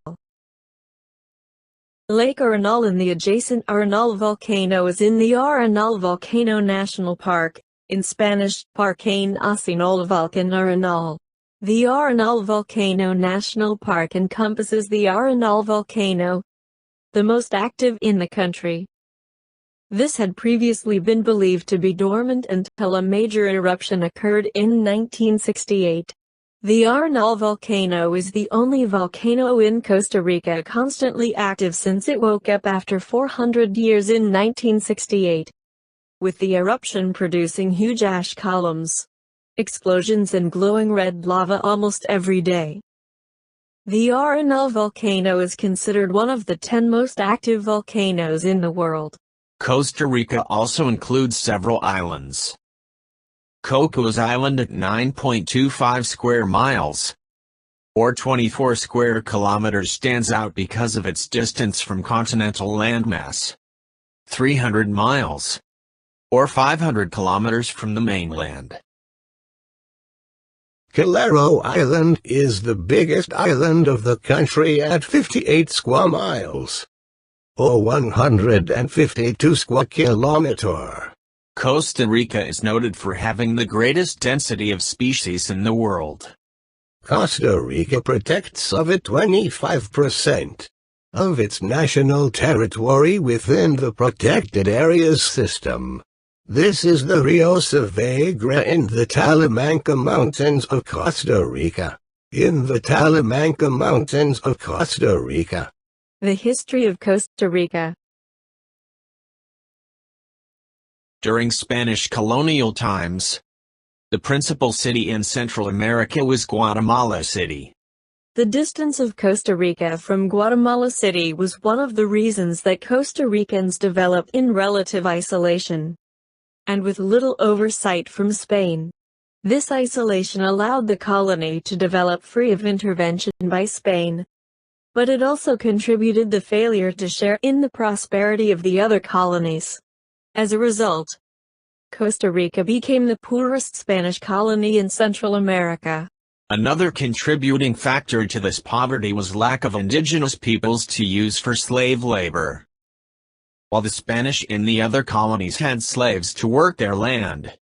Lake Arenal and the adjacent Arenal volcano is in the Arenal Volcano National Park, in Spanish, Parque Nacional Volcan Arenal. The Arenal Volcano National Park encompasses the Arenal volcano, the most active in the country. This had previously been believed to be dormant until a major eruption occurred in 1968. The Arenal volcano is the only volcano in Costa Rica constantly active since it woke up after 400 years in 1968, with the eruption producing huge ash columns, explosions and glowing red lava almost every day. The Arenal volcano is considered one of the 10 most active volcanoes in the world.
Costa Rica also includes several islands. Cocos Island at 9.25 square miles, or 24 square kilometers, stands out because of its distance from continental landmass. 300 miles, or 500 kilometers from the mainland.
Calero Island is the biggest island of the country at 58 square miles, or 152 square kilometers.
Costa Rica is noted for having the greatest density of species in the world.
Costa Rica protects over 25% of its national territory within the protected areas system. This is the Rio Savegra in the Talamanca Mountains of Costa Rica. In the Talamanca Mountains of Costa Rica.
The history of Costa Rica.
During Spanish colonial times, the principal city in Central America was Guatemala City.
The distance of Costa Rica from Guatemala City was one of the reasons that Costa Ricans developed in relative isolation, and with little oversight from Spain. This isolation allowed the colony to develop free of intervention by Spain, but it also contributed the failure to share in the prosperity of the other colonies. As a result, Costa Rica became the poorest Spanish colony in Central America.
Another contributing factor to this poverty was lack of indigenous peoples to use for slave labor. While the Spanish in the other colonies had slaves to work their land,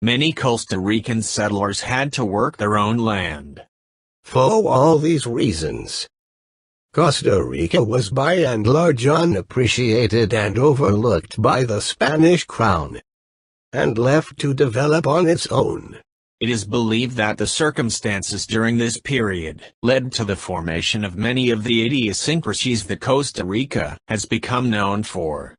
many Costa Rican settlers had to work their own land.
For all these reasons, Costa Rica was by and large unappreciated and overlooked by the Spanish crown, and left to develop on its own.
It is believed that the circumstances during this period led to the formation of many of the idiosyncrasies that Costa Rica has become known for.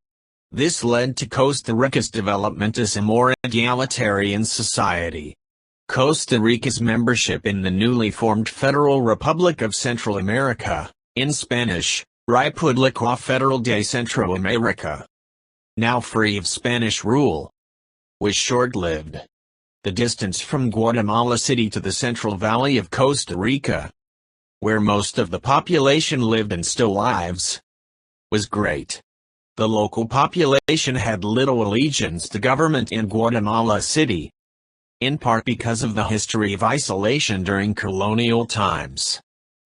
This led to Costa Rica's development as a more egalitarian society. Costa Rica's membership in the newly formed Federal Republic of Central America, in Spanish, República Federal de Centroamérica, now free of Spanish rule, was short-lived. The distance from Guatemala City to the Central Valley of Costa Rica, where most of the population lived and still lives, was great. The local population had little allegiance to government in Guatemala City, in part because of the history of isolation during colonial times.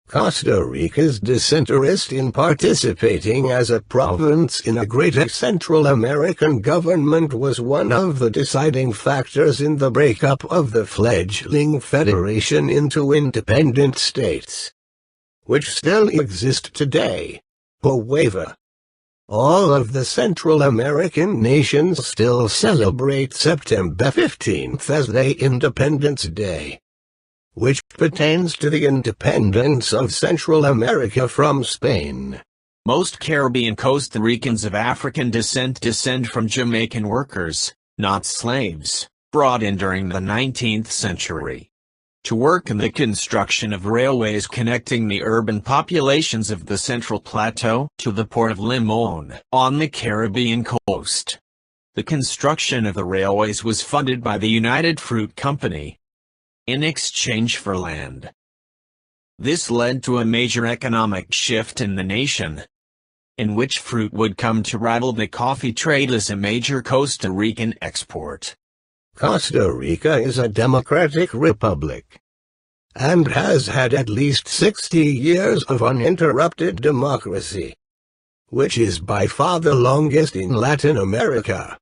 Costa Rica's disinterest in participating as a province in a greater Central American government was one of the deciding factors in the breakup of the fledgling federation into independent states, which still exist today. However, all of the Central American nations still celebrate September 15th as their Independence Day, which pertains to the independence of Central America from Spain.
Most Caribbean Costa Ricans of African descent descend from Jamaican workers, not slaves, brought in during the 19th century to work in the construction of railways connecting the urban populations of the Central Plateau to the port of Limon on the Caribbean coast. The construction of the railways was funded by the United Fruit Company in exchange for land. This led to a major economic shift in the nation, in which fruit would come to rival the coffee trade as a major Costa Rican export.
Costa Rica is a democratic republic, and has had at least 60 years of uninterrupted democracy, which is by far the longest in Latin America,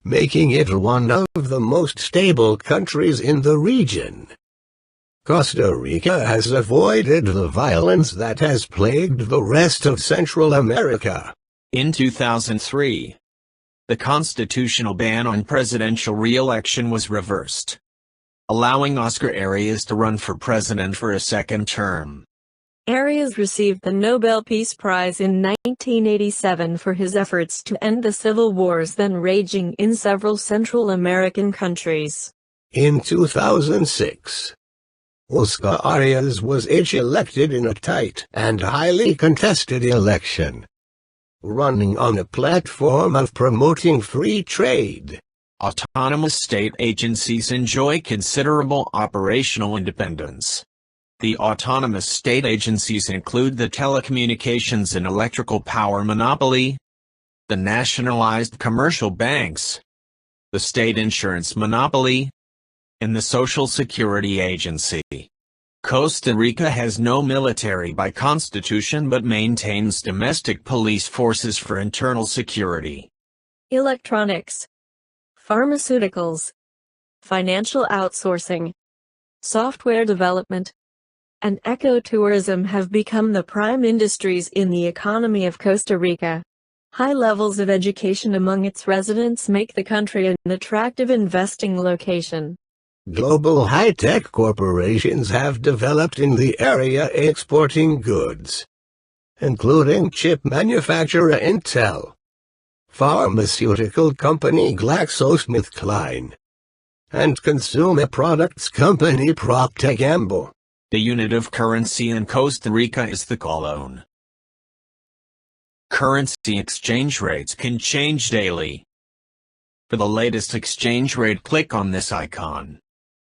making it one of the most stable countries in the region. Costa Rica has avoided the violence that has plagued the rest of Central America.
In 2003, the constitutional ban on presidential re-election was reversed, allowing Oscar Arias to run for president for a second term.
Arias received the Nobel Peace Prize in 1987 for his efforts to end the civil wars then raging in several Central American countries.
In 2006, Oscar Arias was elected in a tight and highly contested election, running on a platform of promoting free trade.
Autonomous state agencies enjoy considerable operational independence. The autonomous state agencies include the telecommunications and electrical power monopoly, the nationalized commercial banks, the state insurance monopoly, and the Social Security Agency. Costa Rica has no military by constitution but maintains domestic police forces for internal security.
Electronics, pharmaceuticals, financial outsourcing, software development, and ecotourism have become the prime industries in the economy of Costa Rica. High levels of education among its residents make the country an attractive investing location.
Global high-tech corporations have developed in the area exporting goods, including chip manufacturer Intel, pharmaceutical company GlaxoSmithKline, and consumer products company Procter & Gamble.
The unit of currency in Costa Rica is the colon. Currency exchange rates can change daily. For the latest exchange rate, click on this icon.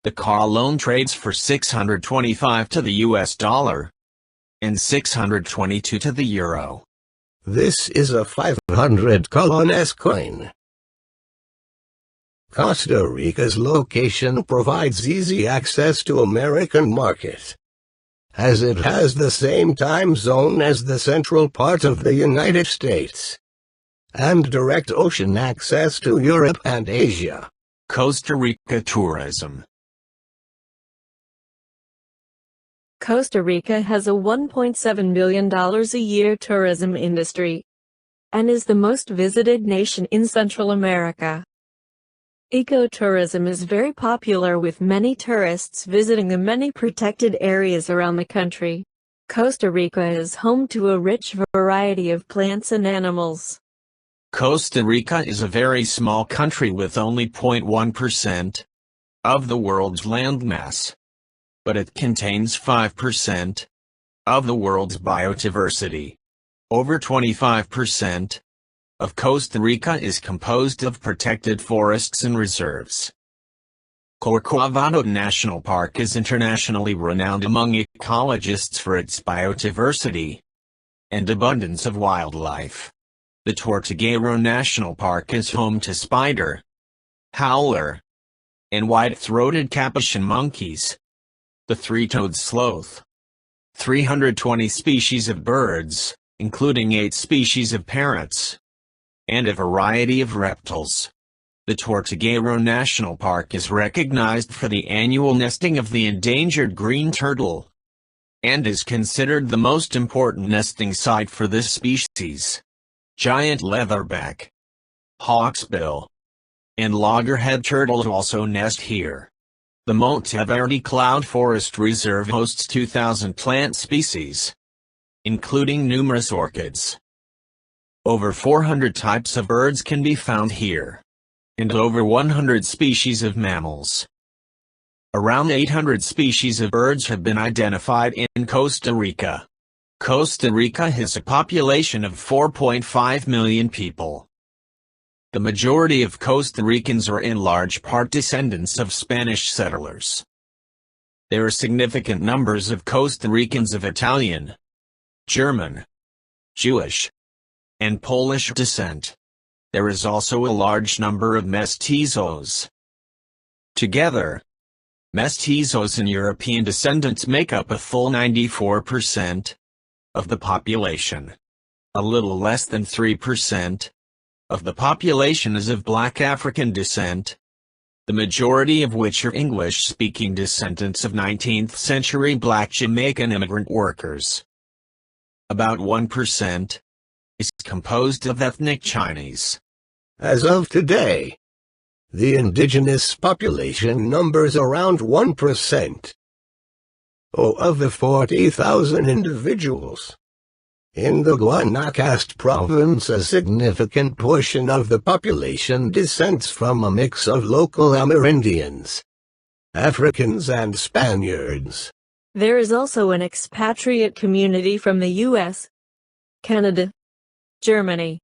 The colon trades for 625 to the US dollar and 622 to the euro.
This is a 500 colones coin. Costa Rica's location provides easy access to American market, as it has the same time zone as the central part of the United States, and direct ocean access to Europe and Asia.
Costa Rica tourism.
Costa Rica has a $1.7 billion a year tourism industry, and is the most visited nation in Central America. Ecotourism is very popular with many tourists visiting the many protected areas around the country. Costa Rica is home to a rich variety of plants and animals.
Costa Rica is a very small country with only 0.1% of the world's landmass, but it contains 5% of the world's biodiversity. Over 25% of Costa Rica is composed of protected forests and reserves. Corcovado National Park is internationally renowned among ecologists for its biodiversity and abundance of wildlife. The Tortuguero National Park is home to spider, howler, and white-throated capuchin monkeys, the three-toed sloth, 320 species of birds, including 8 species of parrots, and a variety of reptiles. The Tortuguero National Park is recognized for the annual nesting of the endangered green turtle, and is considered the most important nesting site for this species. Giant leatherback, hawksbill, and loggerhead turtles also nest here. The Monteverde Cloud Forest Reserve hosts 2,000 plant species, including numerous orchids. Over 400 types of birds can be found here, and over 100 species of mammals. Around 800 species of birds have been identified in Costa Rica. Costa Rica has a population of 4.5 million people. The majority of Costa Ricans are in large part descendants of Spanish settlers. There are significant numbers of Costa Ricans of Italian, German, Jewish, and Polish descent. There is also a large number of mestizos. Together, mestizos and European descendants make up a full 94% of the population. A little less than 3% of the population is of Black African descent, the majority of which are English-speaking descendants of 19th-century Black Jamaican immigrant workers. About 1% is composed of ethnic Chinese.
As of today, the indigenous population numbers around 1%. Of the 40,000 individuals in the Guanacaste province, a significant portion of the population descends from a mix of local Amerindians, Africans and Spaniards.
There is also an expatriate community from the U.S., Canada, Germany,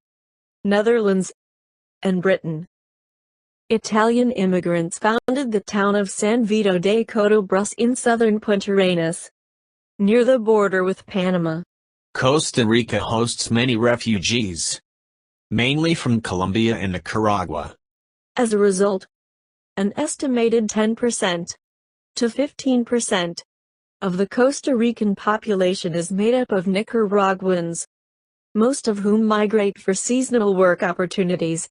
Netherlands, and Britain. Italian immigrants founded the town of San Vito de Cotobras in southern Puntarenas, near the border with Panama.
Costa Rica hosts many refugees, mainly from Colombia and Nicaragua.
As a result, an estimated 10% to 15% of the Costa Rican population is made up of Nicaraguans, most of whom migrate for seasonal work opportunities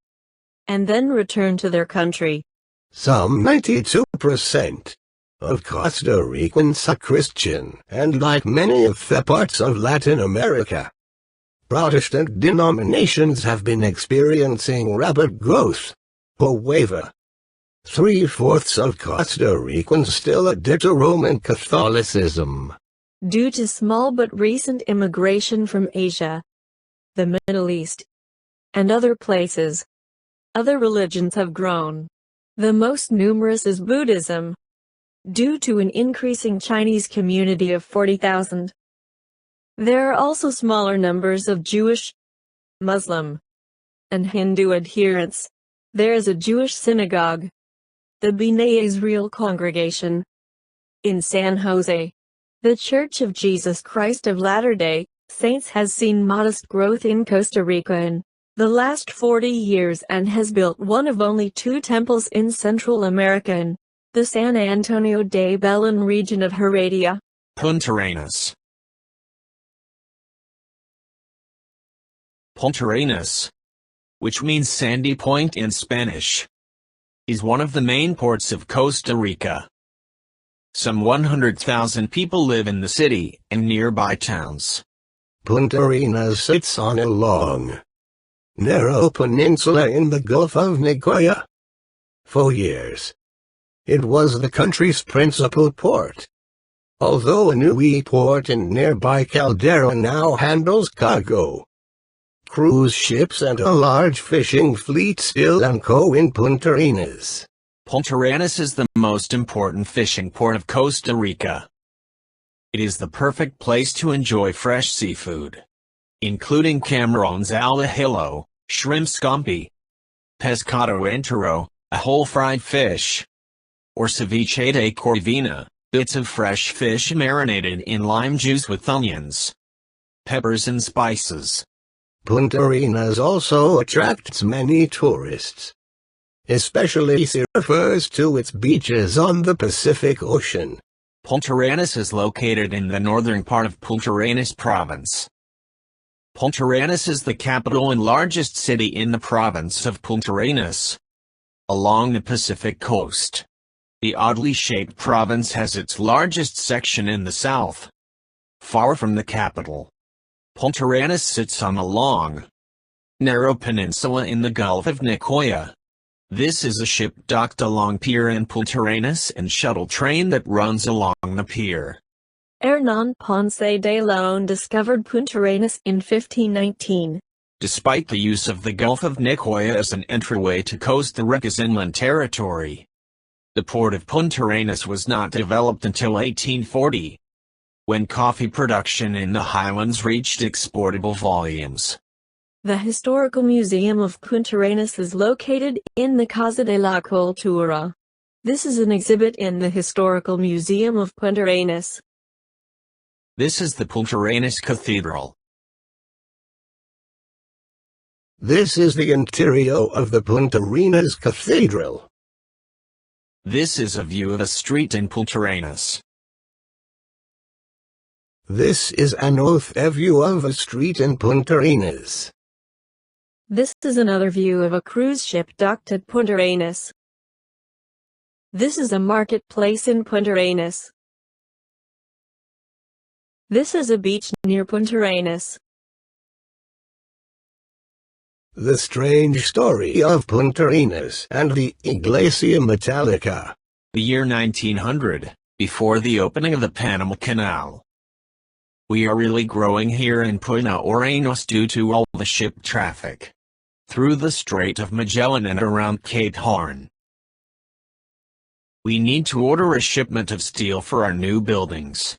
and then return to their country.
Some 92% of Costa Ricans are Christian, and like many of the parts of Latin America, Protestant denominations have been experiencing rapid growth. However, 3/4 of Costa Ricans still adhere to Roman Catholicism.
Due to small but recent immigration from Asia, the Middle East, and other places, other religions have grown. The most numerous is Buddhism, due to an increasing Chinese community of 40,000. There are also smaller numbers of Jewish, Muslim, and Hindu adherents. There is a Jewish synagogue, the B'nai Israel congregation, in San Jose. The Church of Jesus Christ of Latter-day Saints has seen modest growth in Costa Rica in the last 40 years and has built one of only 2 temples in Central America in the San Antonio de Belén region of Heredia.
Puntarenas. Puntarenas, which means sandy point in Spanish, is one of the main ports of Costa Rica. Some 100,000 people live in the city and nearby towns.
Puntarenas sits on a long, narrow peninsula in the Gulf of Nicoya. For years, it was the country's principal port, although a new port in nearby Caldera now handles cargo. Cruise ships and a large fishing fleet still anchor in Puntarenas.
Puntarenas is the most important fishing port of Costa Rica. It is the perfect place to enjoy fresh seafood, including camarones al ajillo, shrimp scampi, pescado entero, a whole fried fish, or ceviche de corvina, bits of fresh fish marinated in lime juice with onions, peppers and spices.
Puntarenas also attracts many tourists, especially refers to its beaches on the Pacific Ocean.
Puntarenas is located in the northern part of Puntarenas province. Puntarenas is the capital and largest city in the province of Puntarenas, along the Pacific coast. The oddly shaped province has its largest section in the south, far from the capital. Puntarenas sits on a long, narrow peninsula in the Gulf of Nicoya. This is a ship docked along pier in Puntarenas and shuttle train that runs along the pier.
Hernán Ponce de León discovered Puntarenas in 1519.
Despite the use of the Gulf of Nicoya as an entryway to Costa Rica's inland territory, the port of Puntarenas was not developed until 1840, when coffee production in the highlands reached exportable volumes.
The Historical Museum of Puntarenas is located in the Casa de la Cultura. This is an exhibit in the Historical Museum of Puntarenas.
This is the Puntarenas Cathedral.
This is the interior of the Puntarenas Cathedral.
This is a view of a street in Puntarenas.
This is an author view of a street in Puntarenas.
This is another view of a cruise ship docked at Puntarenas. This is a marketplace in Puntarenas. This is a beach near Puntarenas.
The strange story of Puntarenas and the Iglesia Metallica.
The year 1900, before the opening of the Panama Canal. We are really growing here in Puntarenas due to all the ship traffic through the Strait of Magellan and around Cape Horn. We need to order a shipment of steel for our new buildings.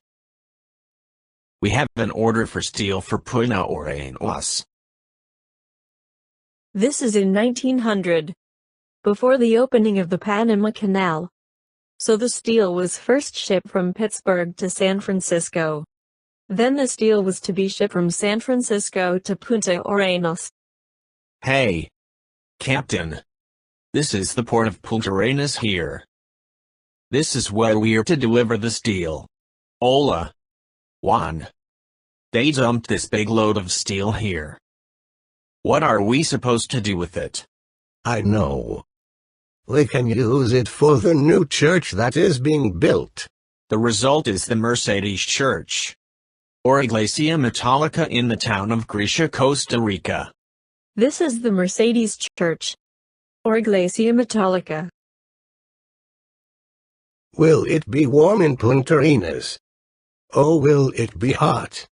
We have an order for steel for Puntarenas.
This is in 1900, before the opening of the Panama Canal. So the steel was first shipped from Pittsburgh to San Francisco. Then the steel was to be shipped from San Francisco to Puntarenas.
Hey, Captain. This is the port of Puntarenas here. This is where we are to deliver the steel. Hola, Juan. They dumped this big load of steel here. What are we supposed to do with it?
I know. We can use it for the new church that is being built.
The result is the Mercedes Church, or Iglesia Metallica in the town of Grecia, Costa Rica.
This is the Mercedes Church, or Iglesia Metallica.
Will it be warm in Puntarenas? Or will it be hot?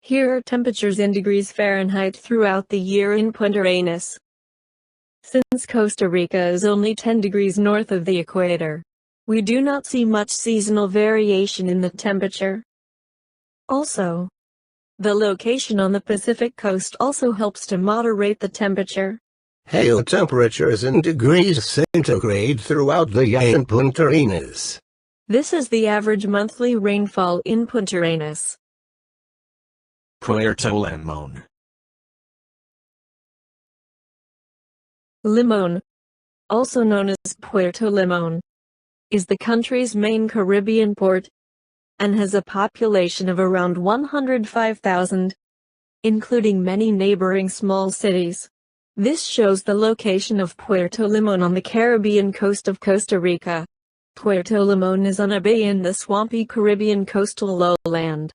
Here are temperatures in degrees Fahrenheit throughout the year in Puntarenas. Since Costa Rica is only 10 degrees north of the equator, we do not see much seasonal variation in the temperature. Also, the location on the Pacific coast also helps to moderate the temperature.
Hail temperatures in degrees centigrade throughout the year in Puntarenas.
This is the average monthly rainfall in Puntarenas.
Puerto Limón.
Limón, also known as Puerto Limón, is the country's main Caribbean port, and has a population of around 105,000, including many neighboring small cities. This shows the location of Puerto Limón on the Caribbean coast of Costa Rica. Puerto Limón is on a bay in the swampy Caribbean coastal lowland.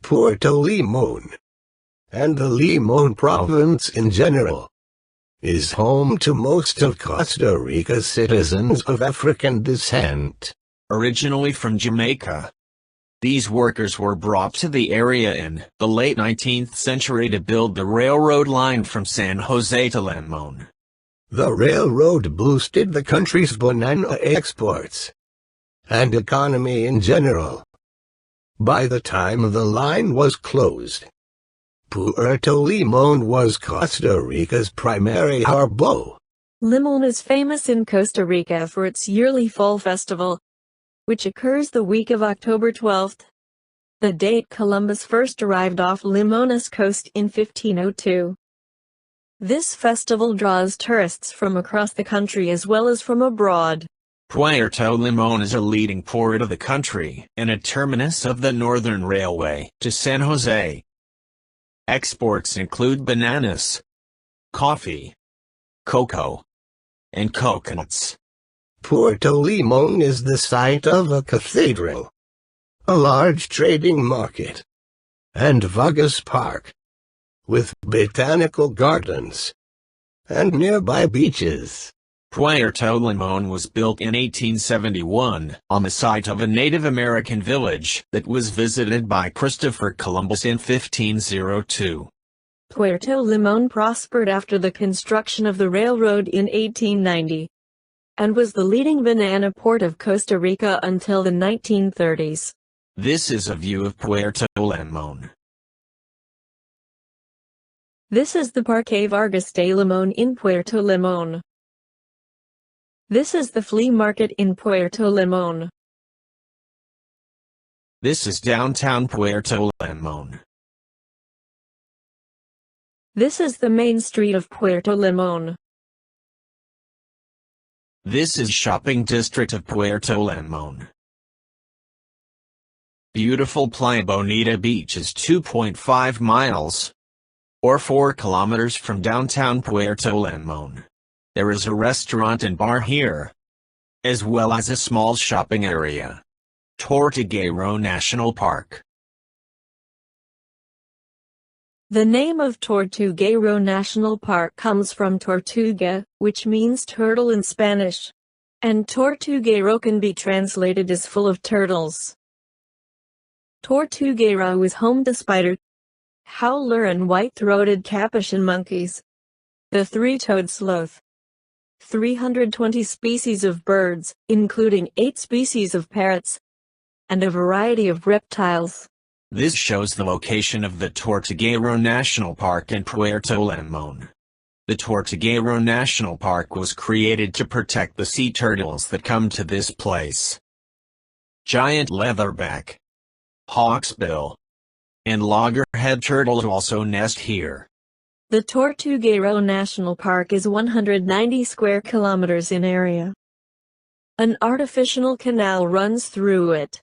Puerto Limón, and the Limón province in general, is home to most of Costa Rica's citizens of African descent.
Originally from Jamaica, these workers were brought to the area in the late 19th century to build the railroad line from San Jose to Limón.
The railroad boosted the country's banana exports and economy in general. By the time the line was closed, Puerto Limón was Costa Rica's primary harbor.
Limón is famous in Costa Rica for its yearly fall festival, which occurs the week of October 12th, the date Columbus first arrived off Limona's coast in 1502. This festival draws tourists from across the country as well as from abroad.
Puerto Limón is a leading port of the country and a terminus of the Northern Railway to San Jose. Exports include bananas, coffee, cocoa, and coconuts.
Puerto Limón is the site of a cathedral, a large trading market, and Vargas Park, with botanical gardens and nearby beaches.
Puerto Limón was built in 1871 on the site of a Native American village that was visited by Christopher Columbus in 1502.
Puerto Limón prospered after the construction of the railroad in 1890, and was the leading banana port of Costa Rica until the 1930s.
This is a view of Puerto Limón.
This is the Parque Vargas de Limón in Puerto Limón. This is the flea market in Puerto Limón.
This is downtown Puerto Limón.
This is the main street of Puerto Limón.
This is shopping district of Puerto Limón. Beautiful Playa Bonita Beach is 2.5 miles, or 4 kilometers from downtown Puerto Limón. There is a restaurant and bar here, as well as a small shopping area. Tortuguero National Park.
The name of Tortuguero National Park comes from tortuga, which means turtle in Spanish, and Tortuguero can be translated as full of turtles. Tortuguero is home to spider, howler and white-throated capuchin monkeys, the three-toed sloth, 320 species of birds, including 8 species of parrots, and a variety of reptiles.
This shows the location of the Tortuguero National Park in Puerto Limón. The Tortuguero National Park was created to protect the sea turtles that come to this place. Giant leatherback, hawksbill, and loggerhead turtles also nest here.
The Tortuguero National Park is 190 square kilometers in area. An artificial canal runs through it.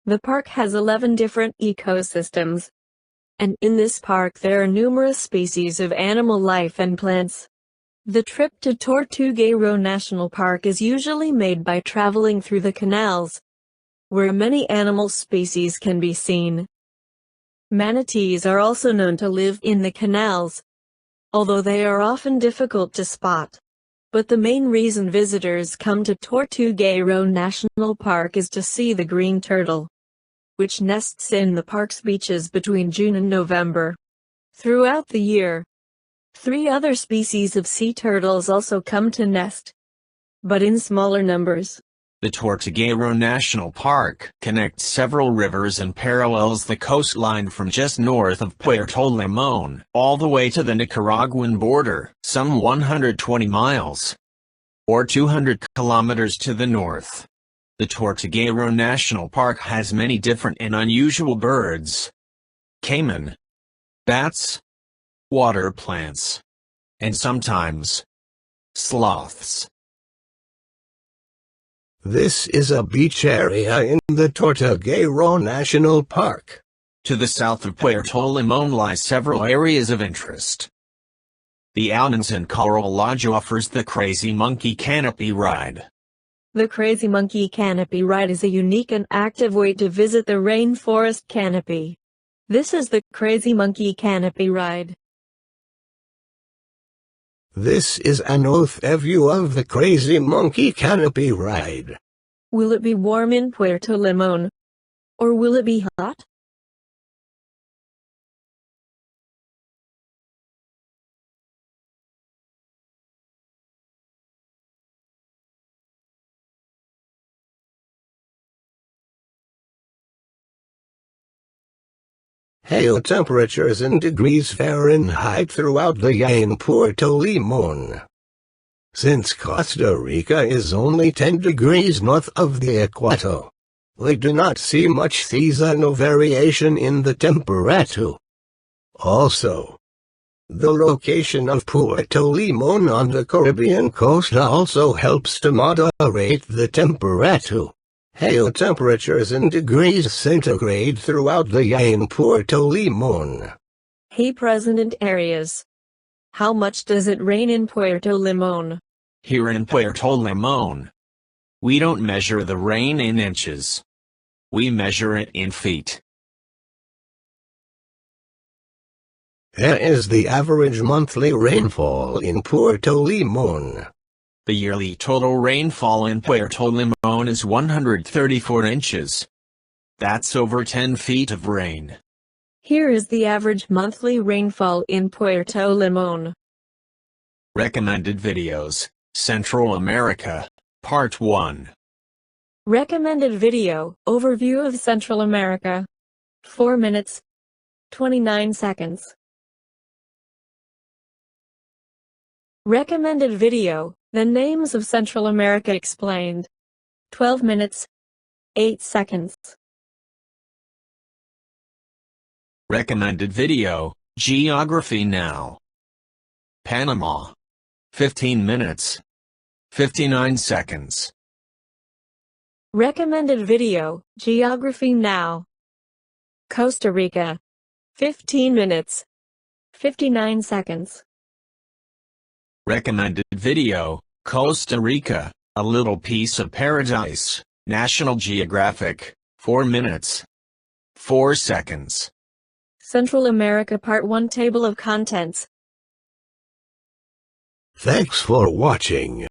The park has 11 different ecosystems, and in this park there are numerous species of animal life and plants. The trip to Tortuguero National Park is usually made by traveling through the canals, where many animal species can be seen. Manatees are also known to live in the canals, although they are often difficult to spot. But the main reason visitors come to Tortuguero National Park is to see the green turtle, which nests in the park's beaches between June and November. Throughout the year, 3 other species of sea turtles also come to nest, but in smaller numbers.
The Tortuguero National Park connects several rivers and parallels the coastline from just north of Puerto Limón all the way to the Nicaraguan border, some 120 miles, or 200 kilometers to the north. The Tortuguero National Park has many different and unusual birds, caiman, bats, water plants, and sometimes sloths.
This is a beach area in the Tortuguero National Park.
To the south of Puerto Limón lie several areas of interest. The Almanzan Coral Lodge offers the Crazy Monkey Canopy Ride.
The Crazy Monkey Canopy Ride is a unique and active way to visit the rainforest canopy. This is the Crazy Monkey Canopy Ride.
This is an oath view of the Crazy Monkey Canopy Ride.
Will it be warm in Puerto Limón? Or will it be hot?
Hail temperatures in degrees Fahrenheit throughout the year in Puerto Limón. Since Costa Rica is only 10 degrees north of the equator, we do not see much seasonal variation in the temperature. Also, the location of Puerto Limón on the Caribbean coast also helps to moderate the temperature. Hail temperatures in degrees centigrade throughout the year in Puerto Limón.
Hey President areas. How much does it rain in Puerto Limón?
Here in Puerto Limón, we don't measure the rain in inches. We measure it in feet.
Here is the average monthly rainfall in Puerto Limón.
The yearly total rainfall in Puerto Limón is 134 inches. That's over 10 feet of rain.
Here is the average monthly rainfall in Puerto Limón.
Recommended videos, Central America, Part 1.
Recommended video, Overview of Central America. 4 minutes, 29 seconds. Recommended video, The Names of Central America Explained. 12 minutes, 8 seconds.
Recommended video, Geography Now. Panama. 15 minutes, 59 seconds.
Recommended video, Geography Now. Costa Rica. 15 minutes, 59 seconds.
Recommended video, Costa Rica, A Little Piece of Paradise, National Geographic, 4 minutes, 4 seconds.
Central America Part 1 Table of Contents.
Thanks for watching.